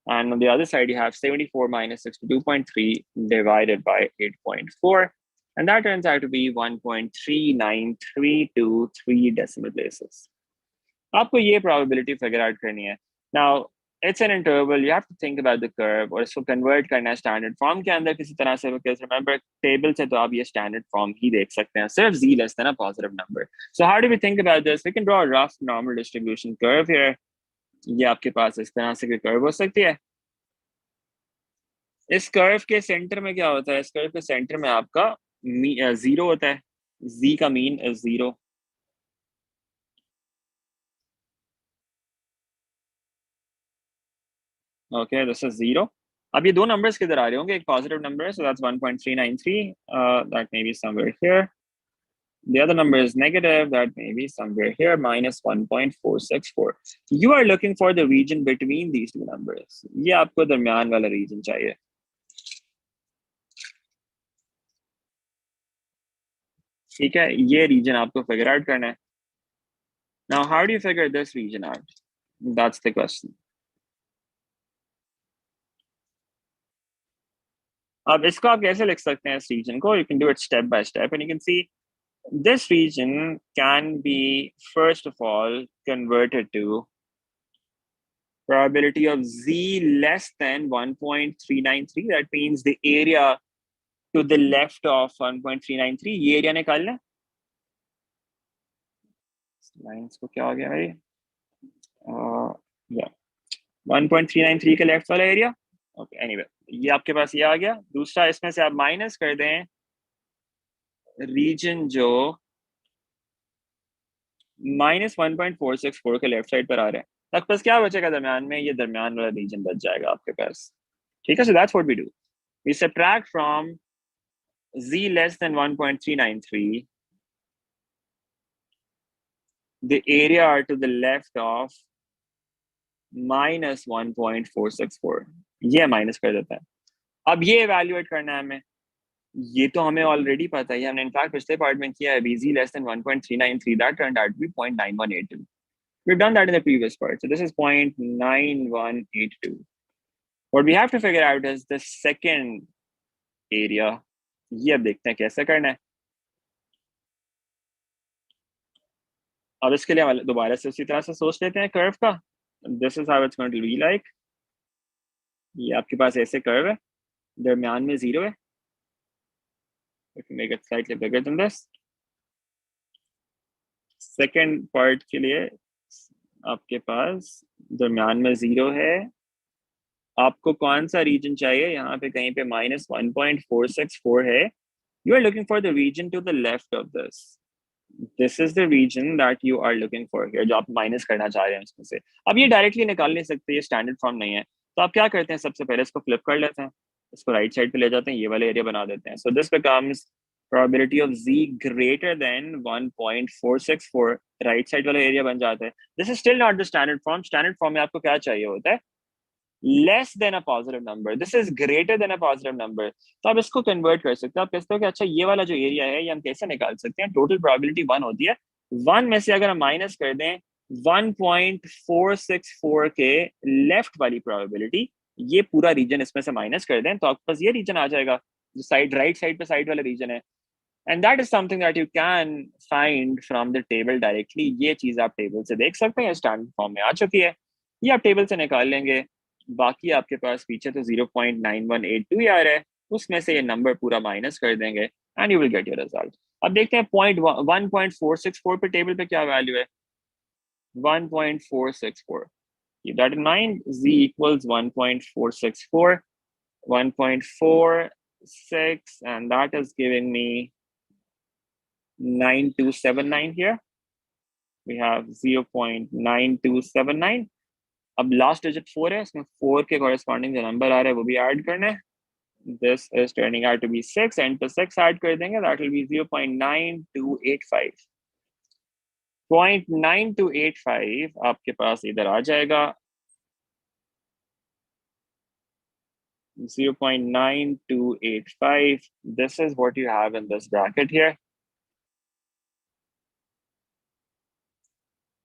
And on the other side, you have 74 minus 62.3 divided by 8.4. And that turns out to be 1.393 to 3 decimal places. आपको ये probability figure out करनी है. Now, it's an interval. You have to think about the curve, और इसको convert करना है standard form के अंदर किसी तरह से, because remember, table से तो आप ये standard form ही देख सकते हैं, सिर्फ z less than a positive number. So how do we think about this? We can draw a rough normal distribution curve here. ये आपके पास इस तरह से कर्व हो सकती है. इस कर्व के सेंटर में क्या होता है, इस कर्व के सेंटर में आपका 0 होता है, z का mean is 0. Okay, this is 0. अब ये दो नंबर्स किधर आ रहे होंगे, एक पॉजिटिव नंबर है, so that's 1.393, that may be somewhere here. The other number is negative, that may be somewhere here, minus 1.464. You are looking for the region between these two numbers. ये आपको दरमियान वाला region चाहिए. ठीक है, ये region आपको figure out करना है. Now, how do you figure this region out? That's the question. अब इसको आप कैसे लिख सकते हैं इस रीजन को? You can do it step by step and you can see this region can be first of all converted to probability of z less than 1.393. That means the area to the left of 1.393. ये area निकालना है। Lines को क्या हो गया भाई? या 1.393 के लेफ्ट वाला एरिया। ओके, एनीवे ये आपके पास ये आ गया। दूसरा, इसमें से आप माइनस कर दें रीजन जो -1.464 के लेफ्ट साइड पर आ रहे हैं, तब बस क्या बचेगा दरम्यान में? ये दरम्यान वाला रीजन बच जाएगा आपके पास। ठीक है, so that's what we do, we subtract from z less than 1.393 the area to the left of -1.464। ये माइनस कर देता है। अब ये इवेल्युएट करना है हमें, ये तो हमें ऑलरेडी पता है, हमने इनफैक्ट पिछले पार्ट में किया है। z less than 1.393 that turned out to be 0.9182। we've done that in the previous part, so this is 0.9182। what we have to figure out is the second area। ये अब देखते हैं कैसे करना है। अब इसके लिए हम दोबारा से उसी तरह से सोच लेते हैं कर्व का। This is how it's going to be like. ये आपके पास ऐसे कर्व है, दरम्यान में जीरो है। Make it slightly bigger than this. Second part के लिए आपके पास दरम्यान में जीरो है। आपको कौन सा रीजन चाहिए? यहाँ पे कहीं पे -1.464 है। You are looking for the region to the left of this. This is the region that you are looking for here, जो आप माइनस करना चाह रहे हैं उसमें से। अब ये डायरेक्टली निकाल नहीं सकते, ये स्टैंडर्ड फॉर्म नहीं है। तो आप क्या करते हैं, सबसे पहले इसको फ्लिप कर लेते हैं, इसको राइट साइड पे ले जाते हैं, ये वाला एरिया बना देते हैं। So this becomes probability of z greater than 1.464। Right side वाला एरिया बन जाता है। This is still not the standard form. Standard form में आपको क्या चाहिए होता है? Less than a positive number. This is greater than a positive number. तो आप इसको कन्वर्ट कर सकते हो। आप कहते हो कि अच्छा ये वाला जो एरिया है ये हम कैसे निकाल सकते हैं? टोटल प्रोबेबिलिटी 1 होती है, 1 में से अगर हम माइनस कर दें 1.464 के लेफ्ट वाली प्रोबेबिलिटी, ये पूरा रीजन इसमें से माइनस कर दें, तो आपके पास ये रीजन आ जाएगा जो साइड राइट साइड पे साइड वाला रीजन है। And that is something that you can find from the table directly. ये चीज आप टेबल से देख सकते हैं, स्टैंडर्ड फॉर्म में आ चुकी है, ये आप टेबल से निकाल लेंगे। बाकी आपके पास पीछे तो 0.9182 ही आ रहा है, उसमें से ये नंबर पूरा माइनस कर देंगे and you will get your result. अब देखते हैं 1.464 पे टेबल पे क्या वैल्यू है? 1.464। keep that in mind, z equals 1.464, 1.46, and that is giving me 9279 here. We have 0.9279। अब लास्ट डिजिट 4 है, इसमें 4 के कॉरेस्पॉन्डिंग जो नंबर आ रहा है वो भी ऐड करना है। This is turning out to be 6, and पे 6 ऐड कर देंगे, दैट विल बी 0.9285। 0.9285 आपके पास इधर आ जाएगा, 0.9285। This is what you have in this bracket here.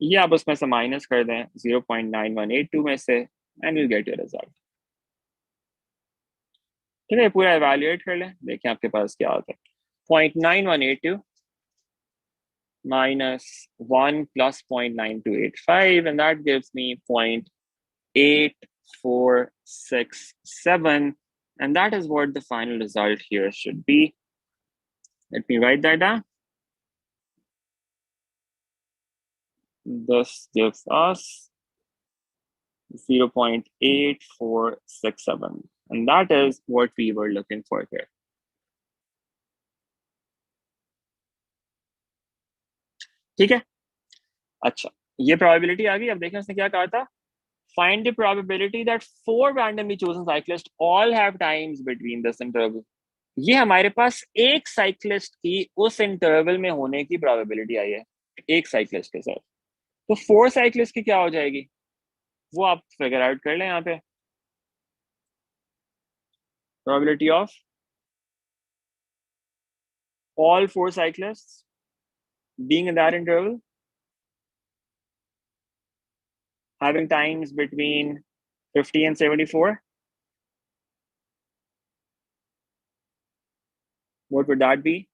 ये आप उसमें से माइनस कर दें 0.9182 में से and you get your result. ठीक है, पूरा एवेल्युएट कर लें, देखें आपके पास क्या आता है। 0.9182 minus 1 plus 0.9285, and that gives me 0.8467, and that is what the final result here should be. Let me write that down. This gives us 0.8467, and that is what we were looking for here. ठीक है, अच्छा ये probability आ गई। अब देखें उसने क्या कहा था, find the probability that 4 randomly chosen cyclists all have times between this interval। ये हमारे पास एक साइक्लिस्ट की उस इंटरवल में होने की प्रोबेबिलिटी आई है, एक साइक्लिस्ट के साथ। तो 4 साइक्लिस्ट की क्या हो जाएगी वो आप फिगर आउट कर लें। यहाँ पे probability of all 4 cyclists being in that interval having times between 50 and 74। What would that be?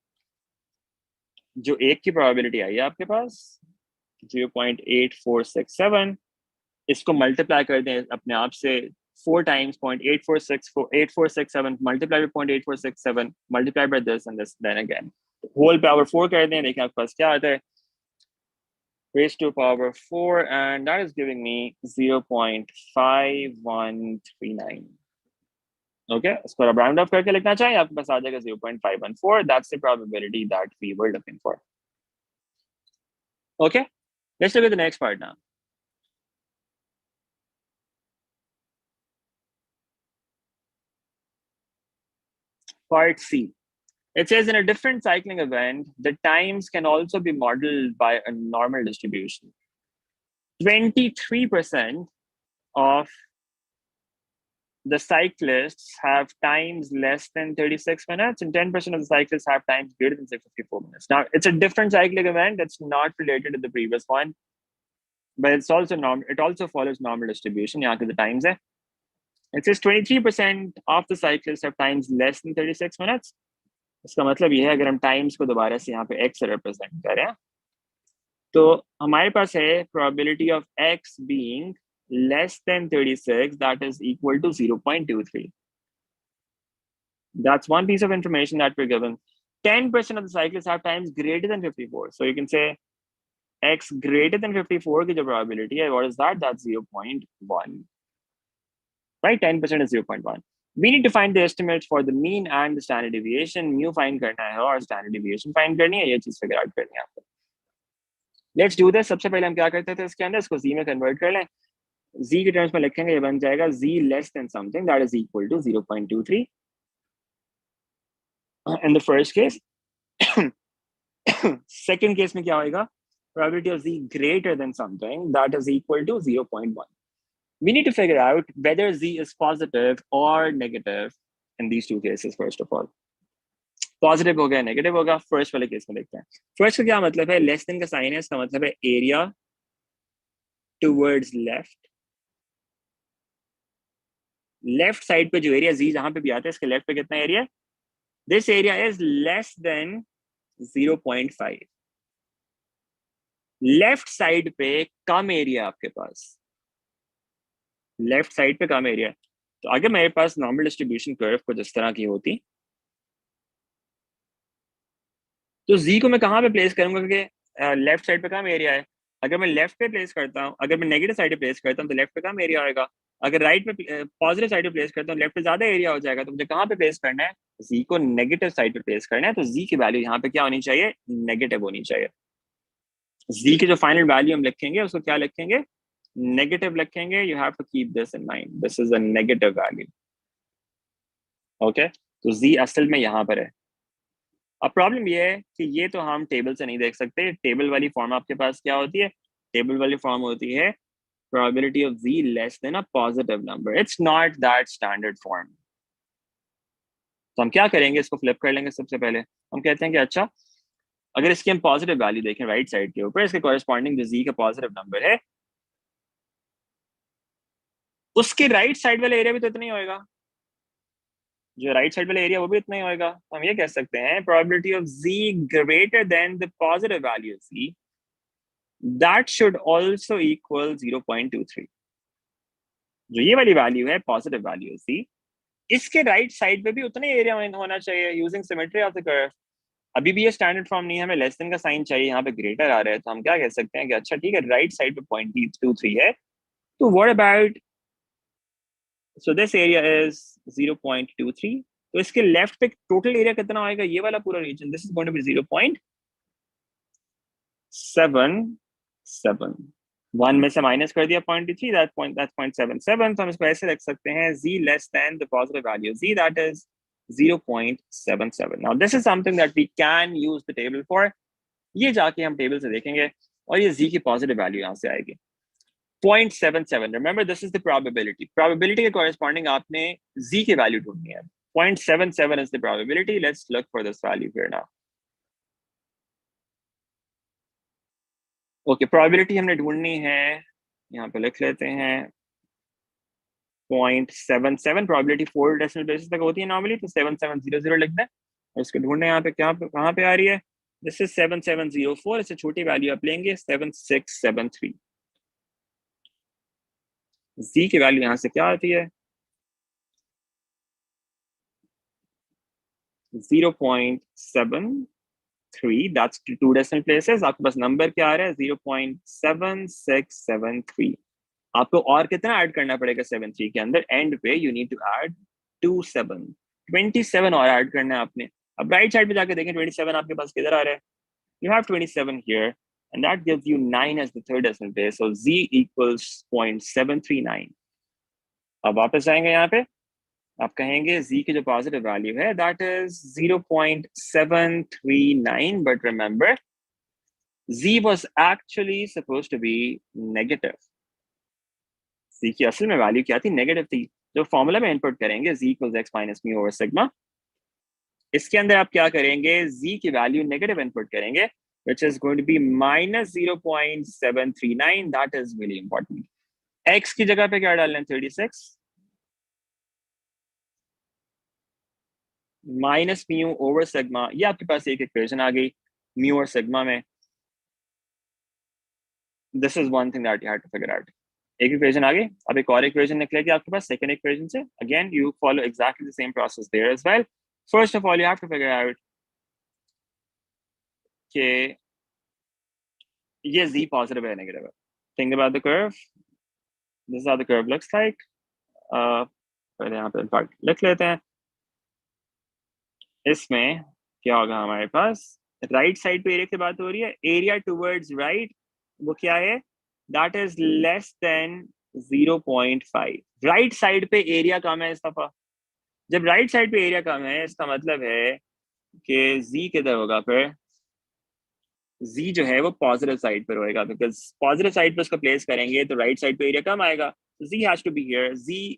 जो 1 की प्रोबेबिलिटी आई है आपके पास 0.8467, इसको मल्टीप्लाई कर दें अपने आप से 4 times 0.8467 multiplied by 0.8467 multiplied by this and this, then again whole power 4 कर दें, देखिए आपके पास क्या आता है, raised to power 4, and that is giving me 0.5139. okay, इसको आप राउंड ऑफ करके लिखना चाहिए, आपके पास आ जाएगा 0.514. that's the probability that we were looking for. okay, let's look at the next part now. Part C. It says in a different cycling event, the times can also be modeled by a normal distribution. 23% of the cyclists have times less than 36 minutes, and 10% of the cyclists have times greater than 54 minutes. Now, it's a different cycling event that's not related to the previous one, but it's also it also follows normal distribution. यहाँ के the times है. It says 23% of the cyclists have times less than 36 minutes. इसका मतलब ये है अगर हम times को दोबारा से यहाँ पे x से रिप्रेजेंट करें तो हमारे पास है probability of x being less than 36, that is equal to 0.23. That's one piece of information that we're given. 10% of the cyclists have times greater than 54. So you can say x greater than 54 की जो probability है, what is that? That's 0.1. Right? 10% is 0.1. We need to find the estimates for the mean and the standard deviation. Mu find करना है और standard deviation find करनी है, ये चीज figure out करनी है आपको. Let's do this. सबसे पहले हम क्या करते थे इसके अंदर, इसको z में convert कर लें. z के terms में लिखेंगे, ये बन जाएगा z less than something that is equal to 0.23. In the first case. Second case में क्या होएगा? Probability of z greater than something that is equal to 0.1. We need to figure out whether z is positive or negative in these two cases. First of all, positive होगा negative होगा, first वाले case में देखते हैं. First का क्या मतलब है? Less than का साइन है, इसका मतलब है area towards left side पे जो area z जहां पे भी आता है, इसके left पे कितना area? This area is less than 0.5. Left side पे कम area आपके पास, लेफ्ट साइड पे कम एरिया है. तो अगर मेरे पास नॉर्मल डिस्ट्रीब्यूशन कर्व कुछ इस तरह की होती तो z को मैं कहाँ पे प्लेस करूंगा, क्योंकि लेफ्ट साइड पे कम एरिया है. अगर मैं लेफ्ट पे प्लेस करता हूँ, अगर मैं नेगेटिव साइड पे प्लेस करता हूँ तो लेफ्ट पे कम एरिया होगा. अगर राइट पे पॉजिटिव साइड पे प्लेस करता हूँ लेफ्ट पे ज्यादा एरिया हो जाएगा. तो मुझे कहाँ पे प्लेस करना है? z को नेगेटिव साइड पे प्लेस करना है. तो z की वैल्यू यहाँ पे क्या होनी चाहिए? नेगेटिव होनी चाहिए. z की जो फाइनल वैल्यू हम लिखेंगे उसको क्या लिखेंगे? नेगेटिव लिखेंगे. You have to keep this in mind, this is a negative value. Okay, तो z असल में यहाँ पर है. अब प्रॉब्लम ये है कि ये तो हम टेबल से नहीं देख सकते. टेबल वाली फॉर्म आपके पास क्या होती है? टेबल वाली फॉर्म होती है probability of z less than a positive number. It's not that standard form. तो हम क्या करेंगे, इसको फ्लिप कर लेंगे. सबसे पहले हम कहते हैं कि अच्छा, अगर इसकी हम पॉजिटिव वैल्यू देखें राइट साइड के ऊपर, इसके कॉरेस्पॉन्डिंग जो z का पॉजिटिव नंबर है उसके राइट साइड वाला एरिया भी तो इतना ही होएगा. जो राइट साइड वाला एरिया वो भी इतना ही होएगा. तो हम ये कह सकते हैं probability of z greater than the positive value z, that should also equal 0.23. जो ये वाली वैल्यू है पॉजिटिव वैल्यू z, इसके राइट साइड पे भी उतने एरिया होना चाहिए using symmetry of the curve. अभी भी ये स्टैंडर्ड फॉर्म नहीं है, हमें लेस देन का साइन चाहिए, यहाँ पे ग्रेटर आ रहा है. तो हम क्या कह सकते हैं कि अच्छा ठीक है, राइट साइड पे 0.23 है. तो what about, so this area is 0.23. तो इसके लेफ्ट पे टोटल एरिया कितना आएगा? ये वाला पूरा region, this is going to be 0.77. 1 में से माइनस कर दिया 0.3, that's 0.77. तो हम इसको ऐसे रख सकते हैं, z less than the positive value z, that is 0.77. now this is something that we can use the table for. ये जाके हम टेबल से देखेंगे और ये z की पॉजिटिव वैल्यू यहाँ से आएगी 0.77. remember this is the probability. probability के corresponding आपने z की वैल्यू ढूंढनी है. 0.77 is the probability. Let's look for this value here now. Okay, probability हमने ढूंढनी है, यहाँ पे लिख लेते हैं 0.77. probability 4 डेसिमल प्लेसेस तक होती है नॉर्मली, तो 7700 लिख दें उसको ढूंढना यहाँ पे क्या कहाँ पे आ रही है, दिस इज 7704, इससे छोटी वैल्यू आप लेंगे 7673। जी की वैल्यू यहाँ से क्या आती है 0.73, दैट्स 2 डेसिमल प्लेसेस। आपके पास नंबर क्या आ रहा है 0.7673। आपको और कितना ऐड करना पड़ेगा 73 के अंदर, एंड पे यू नीड टू ऐड 27 और ऐड करना है आपने। अब राइट साइड पे जाके देखें 27 आपके पास किधर आ रहा है, you have 27 here and that gives you 9 as the third decimal place, so z equals 0.739। अब वापस आएंगे यहाँ पे, आप कहेंगे z की जो पॉजिटिव वैल्यू है that is 0.739, but remember z was actually supposed to be negative। z की असल में वैल्यू क्या थी, नेगेटिव थी। जो फॉर्मूला में इनपुट करेंगे z equals x minus mu over sigma, इसके अंदर आप क्या करेंगे, z की वैल्यू नेगेटिव इनपुट करेंगे which is going to be minus 0.739, that is really important। x की जगह पे क्या डालना है 36 माइनस म्यू ओवर सिग्मा, ये आपके पास एक इक्वेशन आ गई म्यू और सिग्मा में। This is one thing that you have to figure out. एक इक्वेशन आ गई, अब एक और इक्वेशन निकलेगी आपके पास सेकंड इक्वेशन से। Again you follow exactly the same process there as well. First of all you have to figure out कि ये z पॉजिटिव है नेगेटिव है। Think about the curve, this is how the curve looks like. पहले यहाँ पे in fact लिख लेते हैं। इसमें क्या होगा हमारे पास, राइट साइड पे एरिया की बात हो रही है, एरिया टुवर्ड्स राइट वो क्या है, that is less than 0.5। Right side पे एरिया कम है इस दफा। जब राइट साइड पे एरिया कम है इसका मतलब है कि z किधर होगा, फिर z जो है वो पॉजिटिव साइड पर होएगा, बिकॉज पॉजिटिव साइड पे उसको प्लेस करेंगे तो राइट साइड पे एरिया कम आएगा। z has to be here, z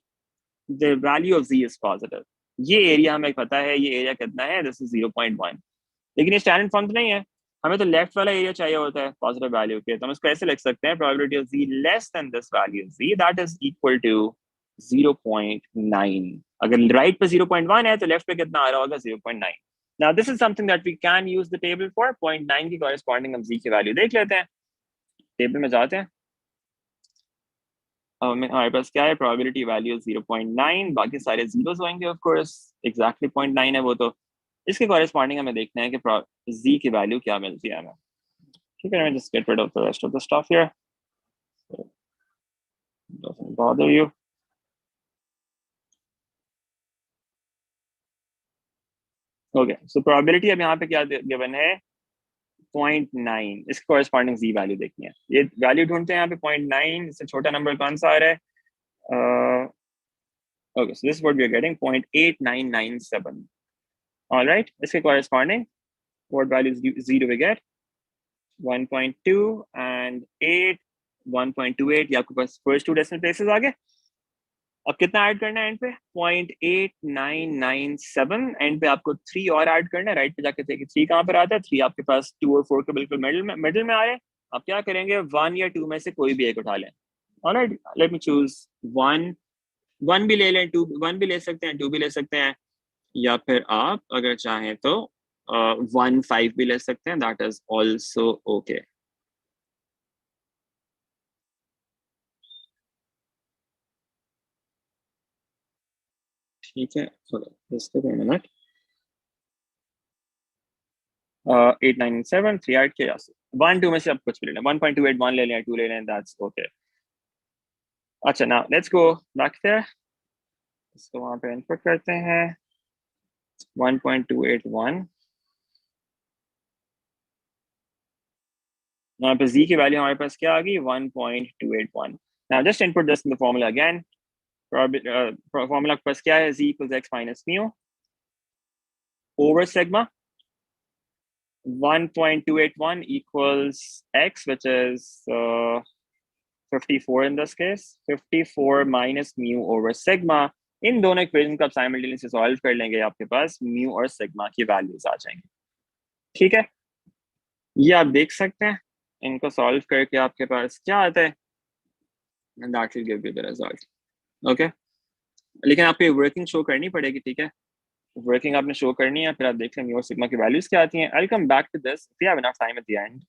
the value of z is positive. ये एरिया हमें पता है, ये एरिया कितना है, दिस इज 0.1। लेकिन ये स्टैंडर्ड फॉर्म नहीं है, हमें तो लेफ्ट वाला एरिया चाहिए होता है पॉजिटिव वैल्यू के। तो हम इसको ऐसे लिख सकते हैं, probability of z less than this value z, that is equal to 0.9। अगर राइट पे 0.1 है तो लेफ्ट पे कितना आ रहा होगा 0.9। Now this is something that we can use the table for। 0.9 की कॉरेस्पॉन्डिंग हम z की वैल्यू देख लेते हैं। टेबल में जाते हैं, हमारे पास क्या है, प्रोबेबिलिटी वैल्यू 0.9, बाकी सारे जीरोस होंगे ऑफ कोर्स, एग्जैक्टली 0.9 है वो तो। इसके कॉरेस्पॉन्डिंग हमें देखना है कि z की वैल्यू क्या मिलती है हमें। ठीक है, just get rid of the rest of the stuff here, doesn't bother you. Okay, so probability अब यहाँ पे क्या गिवन है 0.9, इसके कॉरेस्पॉन्डिंग z वैल्यू देखनी है। ये वैल्यू ढूंढते हैं यहाँ पे 0.9, इससे छोटा नंबर कौन सा आ रहा है। Okay, so this is what we are getting, 0.8997। All right, इसके corresponding what values z do we get, 1.2 and 8, 1.28। ये आपके पास first two decimal places आ गए। अब कितना ऐड करना है एंड पे 0.8997, एंड पे आपको 3 और ऐड करना है। राइट पे जाके देखिए 3 कहाँ पर आता है, 3 आपके पास 2 और 4 के बिल्कुल मिडिल में आ रहे हैं। आप क्या करेंगे 1 या 2 में से कोई भी एक उठा लें। ऑलराइट, लेट मी चूज 1 भी ले लें, 1 भी ले सकते हैं, 2 भी ले सकते हैं, या फिर आप अगर चाहें तो 1, 5 भी ले सकते हैं, दैट इज ऑल्सो ओके। ठीक है, मिनट 897 3 8 के 1 2 में से आप कुछ भी ले लें, 1.28 1 ले लें, 2 ले लें, दैट्स ओके। अच्छा, now let's go back there, इसको वहां पे इनपुट करते हैं 1.281। यहाँ पे z की वैल्यू हमारे पास क्या आ गई 1.281। Now just input this in the formula again. Formula के पास क्या है, z equals x minus mu over sigma। 1.281 equals x, which is 54 in this case, 54 minus mu over sigma। इन दोनों इक्वेशन को आप साइमल्टेनियसली सॉल्व कर लेंगे, आपके पास म्यू और सिग्मा की वैल्यूज आ जाएंगी। ठीक है, ये आप देख सकते हैं, इनको सॉल्व करके आपके पास क्या आता है, and that will give you the result। Okay, लेकिन आपको वर्किंग शो करनी पड़ेगी। ठीक है, वर्किंग आपने शो करनी है, फिर आप देख लेंगे और सिग्मा की वैल्यूज क्या आती हैं. I will come back to this if you have enough time at the end.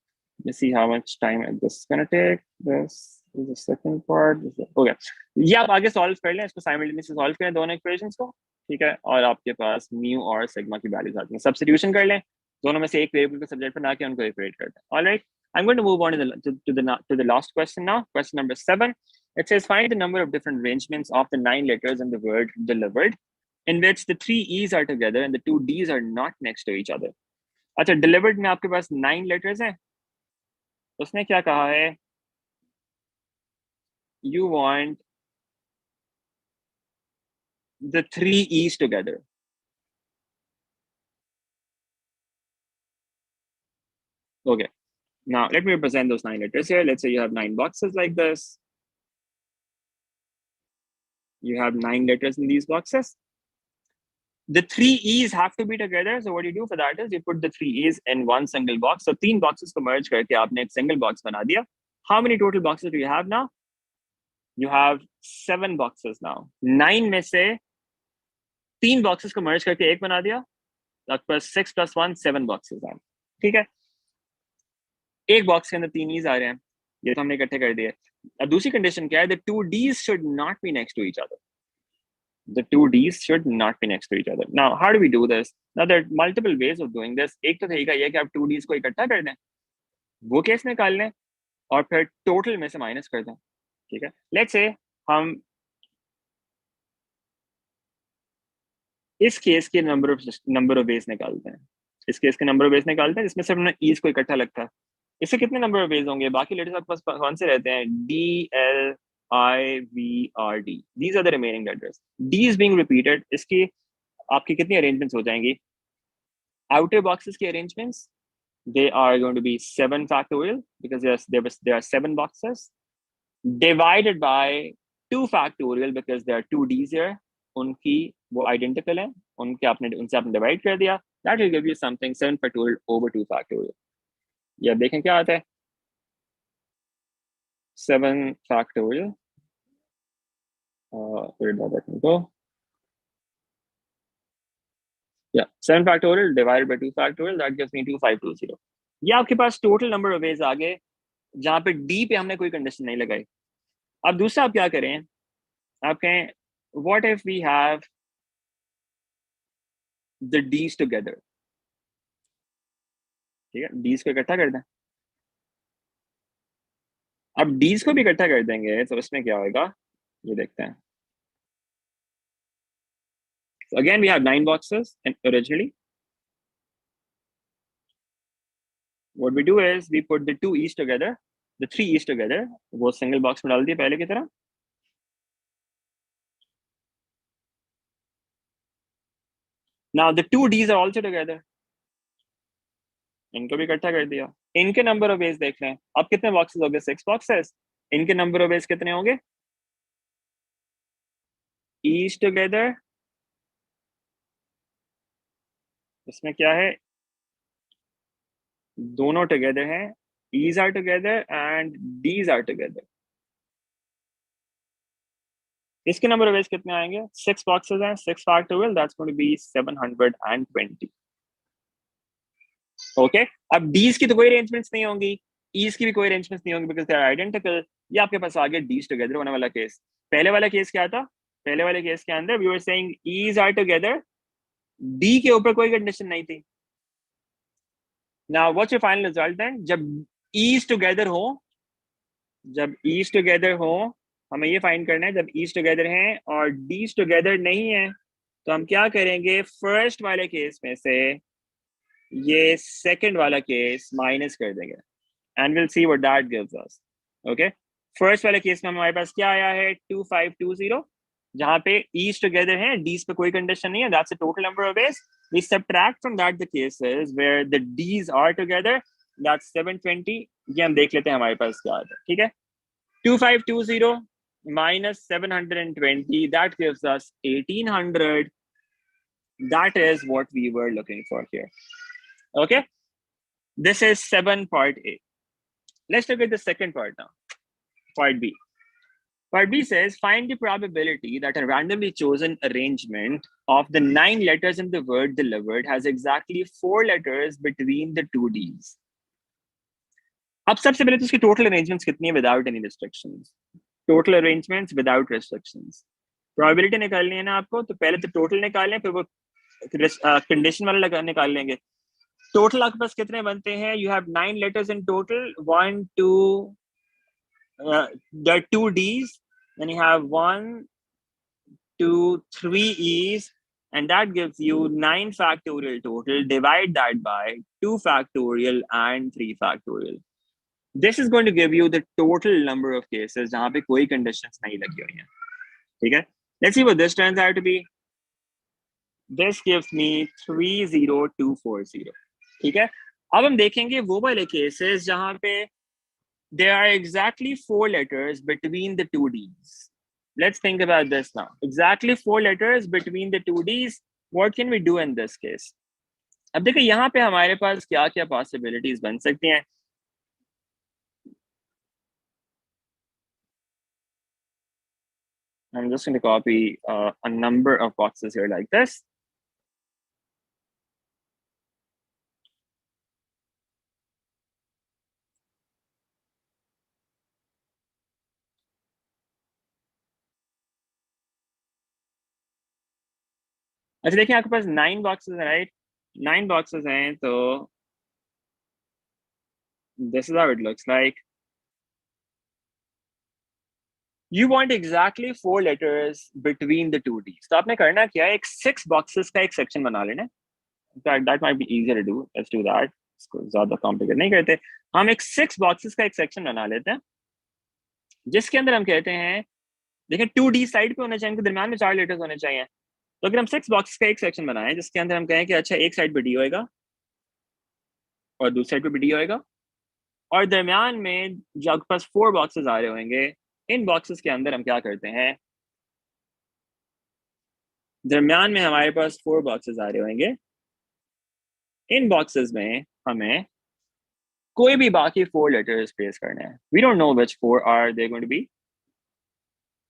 Let's see how much time this is gonna take. This is the second part. Okay. ये आप आगे solve कर लें, इसको simultaneously solve करें दोनों equations को, ठीक है, और आपके पास म्यू और सिग्मा की वैल्यूज आती हैं. सब्स्टिट्यूशन कर लें, दोनों में से एक वेरिएबल को सब्जेक्ट पर ना के उनको इक्वेट कर दें. Alright, I am going to move on to the last question now. Question number 7. It says find the number of different arrangements of the 9 letters in the word delivered in which the 3 E's are together and the 2 D's are not next to each other. अच्छा, delivered में आपके पास 9 letters हैं. उसने क्या कहा है, you want the 3 E's together. Okay, now let me represent those 9 letters here. Let's say you have 9 boxes like this. You have 9 letters in these boxes. The 3 E's have to be together. So what you do for that is you put the 3 E's in one single box. So 3 boxes को merge करके आपने एक single box बना दिया. How many total boxes do you have now? You have 7 boxes now. 9 में से 3 boxes को merge करके एक बना दिया. That was 6 plus 1, 7 boxes हैं. ठीक है, एक बॉक्स के अंदर 3 E's आ रहे हैं, ये तो हमने इकट्ठे कर दिए. अब दूसरी कंडीशन क्या है, the 2 D's should not be next to each other. The 2 D's should not be next to each other. Now, how do we do this? Now, there are multiple ways of doing this. एक तो तरीका ये है कि आप 2 D's को इकट्ठा कर दें, वो केस निकाल लें और फिर टोटल में से माइनस कर दें. ठीक है, लेट्स से हम इस केस के नंबर ऑफ वेज निकालते हैं. इस केस के नंबर ऑफ वेज निकालते हैं जिसमें से हमने E's को इकट्ठा लगता है. इससे कितने नंबर ऑफ वेज होंगे? बाकी लेटर्स आपके पास कौन से रहते हैं? D-L-I-V-R-D. These are the remaining letters. D is being repeated. इसकी आपकी कितनी arrangements हो जाएंगी? Outer boxes की arrangements, they are going to be 7 factorial because there are 7 boxes divided by 2 factorial because there are 2 D's here. उनकी वो identical हैं, उनसे आपने divide कर दिया. That will give you something 7 factorial over 2 factorial. या देखें क्या आता है, 7 factorial. Where did that go? Yeah, 7 factorial divided by 2 factorial, that gives me 2520. ये आपके पास टोटल नंबर ऑफ वेज आ गए जहां पे डी पे हमने कोई कंडीशन नहीं लगाई. अब दूसरा आप क्या करें, आप कहें what if we have the D's together. ठीक है, डीज को इकट्ठा कर दें. अब डीज को भी इकट्ठा कर देंगे तो इसमें क्या होगा ये देखते हैं. So again, we have 9 boxes originally. What we do is we put the 2 E's together, the 3 E's together. वो single box में डाल दिए पहले की तरह. Now the 2 D's are also together. इनको भी इकट्ठा कर दिया. इनके नंबर ऑफ वेज देख लें. अब कितने बॉक्सेस हो गए? 6 बॉक्सेस. इनके नंबर ऑफ वेज कितने होंगे? E's together. इसमें क्या है, दोनों टुगेदर हैं. E's are together and D's are together. इसके नंबर ऑफ वेज कितने आएंगे? 6 बॉक्सेस हैं, 6 factorial, that's going to be 720. Okay, अब D's की तो कोई अरेंजमेंट्स नहीं होंगी, E's की भी कोई अरेंजमेंट्स नहीं होंगी बिकॉज दे आर आइडेंटिकल. ये आपके पास आ गया D's टुगेदर होने वाला केस. पहले वाला केस क्या था? पहले वाले केस के अंदर we were saying E's are together, D के ऊपर कोई कंडीशन नहीं थी. Now what's your final result then? जब E's टुगेदर हो, हमें ये फाइंड करना है. जब E's टुगेदर हैं और D's टुगेदर नहीं है तो हम क्या करेंगे, फर्स्ट वाले केस में से ये सेकंड वाला केस माइनस कर देंगे and will see what that gives us. Okay, first वाले केस में हमारे पास क्या आया है? 2520, जहां पे E's together हैं, D's पे कोई कंडीशन नहीं है. That's the total number of ways. We subtract from that the cases where the D's are together. That's 720. ये हम देख लेते हैं हमारे पास क्या आता है. ठीक है, 2520 minus 720, that gives us 1800. That is what we were looking for here. Okay, this is 7 part A. Let's look at the second part now, part B. Part B says, find the probability that a randomly chosen arrangement of the 9 letters in the word delivered has exactly 4 letters between the two Ds. अब सबसे पहले तो उसकी total arrangements कितनी है without any restrictions. Total arrangements without restrictions. Probability निकालनी है ना आपको, तो पहले तो total निकालें, फिर वो condition वाला निकाल लेंगे. Total आपके पास कितने बनते हैं? You have 9 letters in total. 1, 2, there are 2 Ds. Then you have 1, 2, 3 E's, and that gives you 9 factorial total. Divide that by 2 factorial and 3 factorial. This is going to give you the total number of cases जहाँ पे कोई conditions नहीं लगी हुई हैं. ठीक है? Let's see what this turns out to be. This gives me 30240. ठीक है? अब हम देखेंगे वो वाले cases जहाँ पे there are exactly 4 letters between the two Ds. Let's think about this now. Exactly 4 letters between the two Ds. What can we do in this case? अब देखिए यहाँ पे हमारे पास क्या क्या possibilities बन सकती हैं. I'm just going to copy a number of boxes here like this. अच्छा देखिए आपके पास 9 boxes हैं, right? 9 boxes हैं, तो this is how it looks like. You want exactly 4 letters between the two Ds. तो आपने करना क्या है, एक 6 boxes का एक section बना लेना. That might be easier to do. Let's do that. इसको ज़्यादा complicated नहीं करते. हम एक 6 boxes का एक section बना लेते हैं, जिसके अंदर हम कहते हैं, देखिए 2D साइड पे होना चाहिए, इनके दरम्यान में 4 लेटर्स होने चाहिए. तो अगर हम 6 बॉक्स का एक सेक्शन बनाएं जिसके अंदर हम कहें कि अच्छा एक साइड पे डी होएगा और दूसरी साइड पे भी डी होएगा, और दरम्यान में जो आपके पास 4 बॉक्सेस आ रहे होंगे, इन बॉक्सेस के अंदर हम क्या करते हैं, दरम्यान में हमारे पास 4 बॉक्सेस आ रहे होंगे, इन बॉक्सेस में हमें कोई भी बाकी 4 लेटर्स प्लेस करने हैं. We don't know which 4 are they going to be,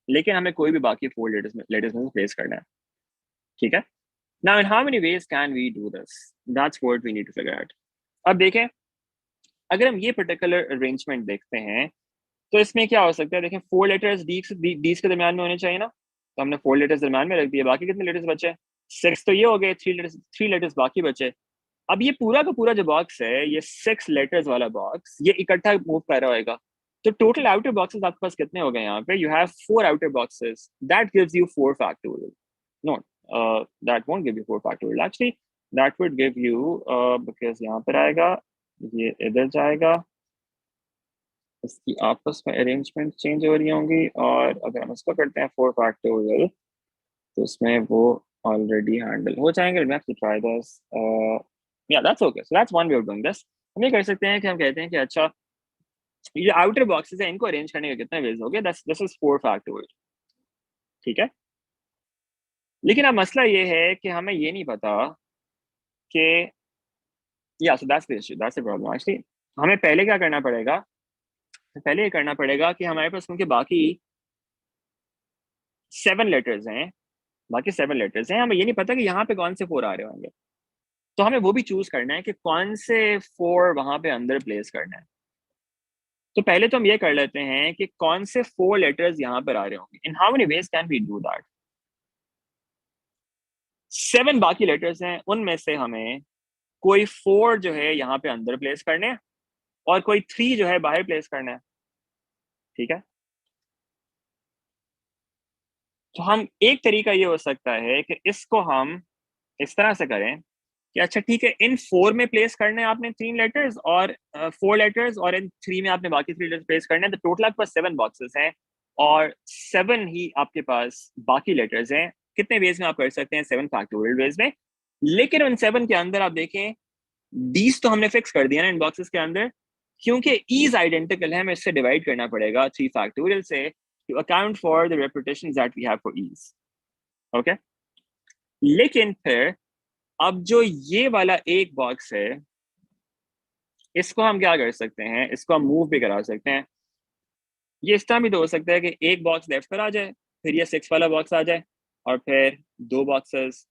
लेकिन हमें कोई भी बाकी 4 लेटर्स में प्लेस करना है. ठीक है? Now, in how many ways can we do this? That's what we need to figure out. अब देखें, अगर हम ये particular arrangement देखते हैं, तो इसमें क्या हो सकता है? देखें 4 letters D's के दरम्यान में होने चाहिए ना, तो हमने 4 letters दरम्यान में रख दिए. बाकी कितने letters बचे? 6 तो ये हो गए, 3 letters बाकी बचे. अब ये पूरा का पूरा जो बॉक्स है, ये 6 letters वाला बॉक्स, ये इकट्ठा मूव कर रहा होगा. तो टोटल आउटर बॉक्सेस आपके पास कितने हो गए यहाँ पे? You have 4 outer boxes. That gives you 4 factorial. No, that won't give you 4 factorial. Actually, that would give you because यहाँ पर आएगा, ये इधर जाएगा, इसकी आपस में अरेंजमेंट चेंज हो रही होंगी, और अगर हम इसको करते हैं 4 factorial, तो इसमें वो ऑलरेडी हैंडल हो जाएंगे. We have to try this. Yeah, that's okay. So that's one way of doing this. हम ये कर सकते हैं कि हम कहते हैं कि अच्छा ये आउटर बॉक्सेस है, इनको अरेंज करने के कितने वेज हो गए? This is 4 factorial. ठीक है? लेकिन अब मसला ये है कि हमें ये नहीं पता कि so that's the issue, that's the problem actually. हमें पहले क्या करना पड़ेगा? पहले ये करना पड़ेगा कि हमारे पास क्योंकि बाकी 7 लेटर्स हैं, हमें ये नहीं पता कि यहाँ पे कौन से 4 आ रहे होंगे, तो हमें वो भी चूज करना है कि कौन से 4 वहां पे अंदर प्लेस करना है. तो पहले तो हम ये कर लेते हैं कि कौन से 4 लेटर्स यहाँ पर आ रहे होंगे. In how many ways can we do that? 7 बाकी लेटर्स हैं, उनमें से हमें कोई 4 जो है यहाँ पे अंदर प्लेस करने हैं और कोई 3 जो है बाहर प्लेस करना है. ठीक है? तो हम एक तरीका ये हो सकता है कि इसको हम इस तरह से करें कि अच्छा ठीक है, इन 4 में प्लेस करने हैं आपने 3 लेटर्स और 4 लेटर्स, और इन 3 में आपने बाकी 3 लेटर्स प्लेस करने हैं. तो टोटल आपके पास 7 बॉक्सेस हैं और 7 ही आपके पास बाकी लेटर्स हैं. कितने वेज में आप कर सकते हैं? 7 फैक्टोरियल वेज में. लेकिन उन 7 के अंदर आप देखें, डीज तो हमने फिक्स कर दिया ना इन बॉक्सेस के अंदर, क्योंकि ईज आइडेंटिकल है, हमें इससे डिवाइड करना पड़ेगा 3 फैक्टोरियल से to account for the repetitions that we have for E's. Okay, लेकिन फिर अब जो ये वाला एक बॉक्स है, इसको हम क्या कर सकते हैं? इसको हम मूव भी करा सकते हैं. ये इस तरह भी तो हो सकता है कि एक बॉक्स लेफ्ट पर आ जाए, फिर ये 6 वाला बॉक्स आ जाए, और फिर 2 बॉक्सेस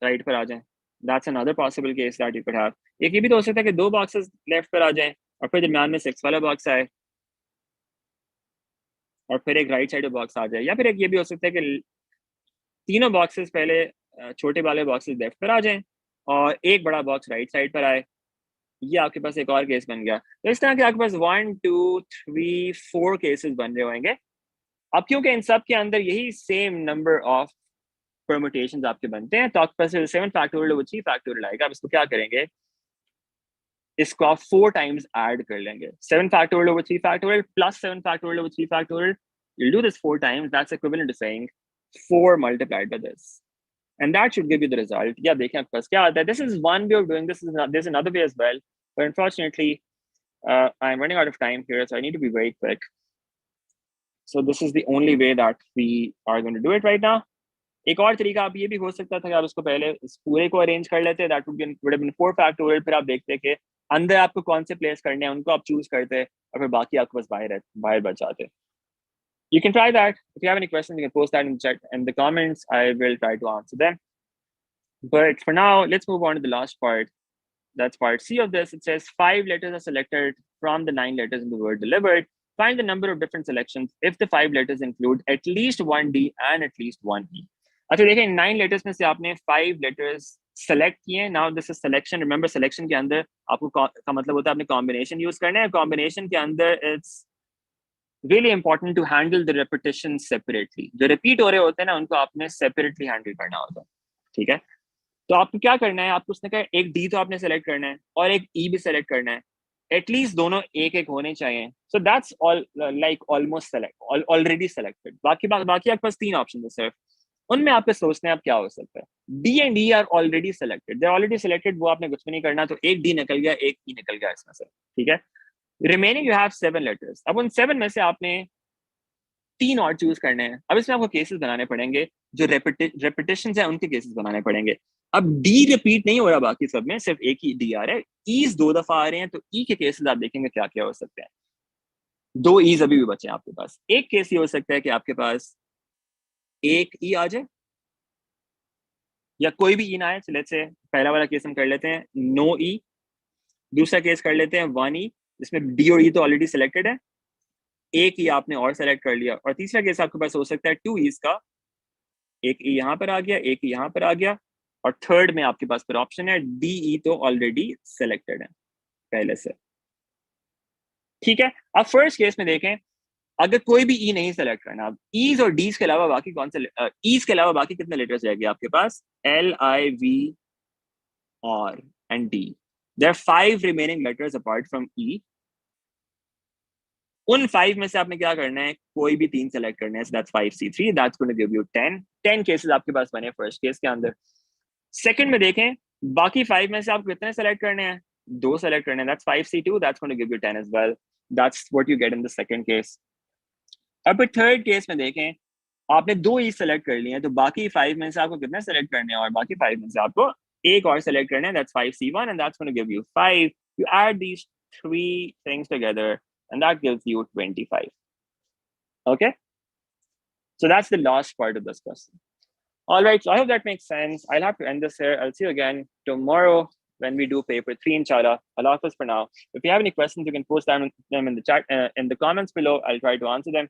राइट पर आ जाए। That's another possible case that you could have. एक ये भी तो हो सकता है कि 2 बॉक्सेस लेफ्ट पर आ जाए और फिर दरमियान में 6 वाला बॉक्स आए, और फिर एक राइट साइड बॉक्स आ जाए। या फिर एक ये भी हो सकता है कि तीनों बॉक्सेस पहले छोटे वाले बॉक्सेस लेफ्ट पर आ जाएं और एक बड़ा बॉक्स राइट साइड पर आए। ये आपके पास एक और केस बन गया। तो इस तरह के आपके पास 1 2 3 4 केसेस बन रहे होंगे। अब क्योंकि इन सब के अंदर यही सेम नंबर ऑफ परमुटेशंस आपके बनते हैं, तो आपके पास 7 फैक्टोरियल ओवर 3 फैक्टोरियल आएगा। अब इसको क्या करेंगे, इसको आप 4 टाइम्स ऐड कर लेंगे। 7 factorial over 3 factorial plus 7 factorial over 3 factorial, you'll do this 4 times. That's equivalent to saying 4 multiplied by this, and that should give you the result. Yeah, देखें आपके पास क्या आता है. This is one way of doing this. There's another way as well, but unfortunately I'm running out of time here, so I need to be very quick. So this is the only way that we are going to do it right now. एक और तरीका आप ये भी हो सकता था कि आप इसको पहले इस पूरे को अरेंज कर लेते, that would have been 4 factorial, फिर आप देखते कि अंदर आपको कौन से प्लेस करने हैं, उनको आप चूज करते और फिर बाकी आपके पास बाहर बच जाते. You can try that. If you have any questions, you can post that in the chat, in the comments. I will try to answer them. But for now, let's move on to the last part. That's part C of this. It says 5 letters are selected from the 9 letters in the word delivered. Find the number of different selections if the 5 letters include at least one D and at least one E. अच्छा देखिए, 9 letters में से आपने 5 letters select किए. Now this is selection. Remember, selection के अंदर आपको का मतलब होता है आपने combination use करना है. Combination के अंदर it's really important to handle the repetition separately. जो repeat हो रहे होते हैं ना, उनको आपने separately handle करना होता है. ठीक है, तो आपको क्या करना है, आपको उसने कहा एक डी तो आपने सेलेक्ट करना है और एक ई भी सेलेक्ट करना है. एटलीस्ट दोनों एक एक होने चाहिए. So that's all like almost select, already selected. बाकी आपके पास 3 ऑप्शन है सिर्फ, उनमें आपको सोचना है आप क्या हो सकता है. D and E are already selected, they are already selected, वो आपने कुछ भी नहीं करना. तो एक डी निकल गया, एक ई निकल गया इसमें से. ठीक है, रिमेनिंग यू हैव 7 लेटर्स. अब उन 7 में से आपने 3 और चूज करने हैं. अब इसमें आपको केसेस बनाने पड़ेंगे, जो रेपिटेशन है उनके केसेस बनाने पड़ेंगे. अब डी रिपीट नहीं हो रहा बाकी सब में, सिर्फ एक ही डी आ रहा है. ईज 2 दफा आ रहे हैं, तो ई के केसेस आप देखेंगे क्या क्या हो सकते हैं. 2 ईज अभी भी बचे हैं आपके पास. एक केस ये हो सकता है कि आपके पास एक ई आ जाए या कोई भी ई ना आए. लेट्स से पहला वाला केस हम कर लेते हैं नो ई. दूसरा केस कर लेते हैं 1 ई, जिसमें डी और ई तो ऑलरेडी सिलेक्टेड है, एक ई आपने और सेलेक्ट कर लिया. और तीसरा केस आपके पास हो सकता है 2 ईज का, एक ई यहाँ पर आ गया, एक ई यहाँ पर आ गया, और थर्ड में आपके पास फिर ऑप्शन है डी ई तो ऑलरेडी सेलेक्टेड है पहले से. ठीक है, अब फर्स्ट केस में देखें, अगर कोई भी ई नहीं सेलेक्ट करना, अब ईज और डीज के अलावा बाकी कौन से ईज के अलावा बाकी कितने लेटर्स रहेंगे आपके पास, L I V R and D. There are 5 remaining letters apart from E. उन 5 में से आपने क्या करना है, कोई भी 3 सेलेक्ट करना है. So that's 5C3, that's going to give you 10 cases आपके पास बने फर्स्ट केस के अंदर. सेकंड में देखें, बाकी 5 में से आप कितने सेलेक्ट करने हैं, 2 सेलेक्ट करने हैं. That's 5C2, that's going to give you 10 as well. That's what you get in the second case. अब थर्ड केस में देखें, आपने 2 ही सेलेक्ट कर लिए हैं, तो बाकी 5 में से आपको कितने सेलेक्ट करने हैं, और बाकी 5 में से आपको एक और सेलेक्ट करना है. That's 5C1 and that's going to give you 5. You add these 3 things together and that gives you 25. Okay, so that's the last part of this question. All right, so I hope that makes sense. I'll have to end this here. I'll see you again tomorrow when we do paper 3, inshallah. Allah Hafiz for now. If you have any questions, you can post them in the chat, in the comments below. I'll try to answer them.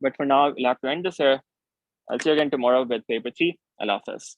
But for now, we'll have to end this here. I'll see you again tomorrow with paper 3. Allah Hafiz.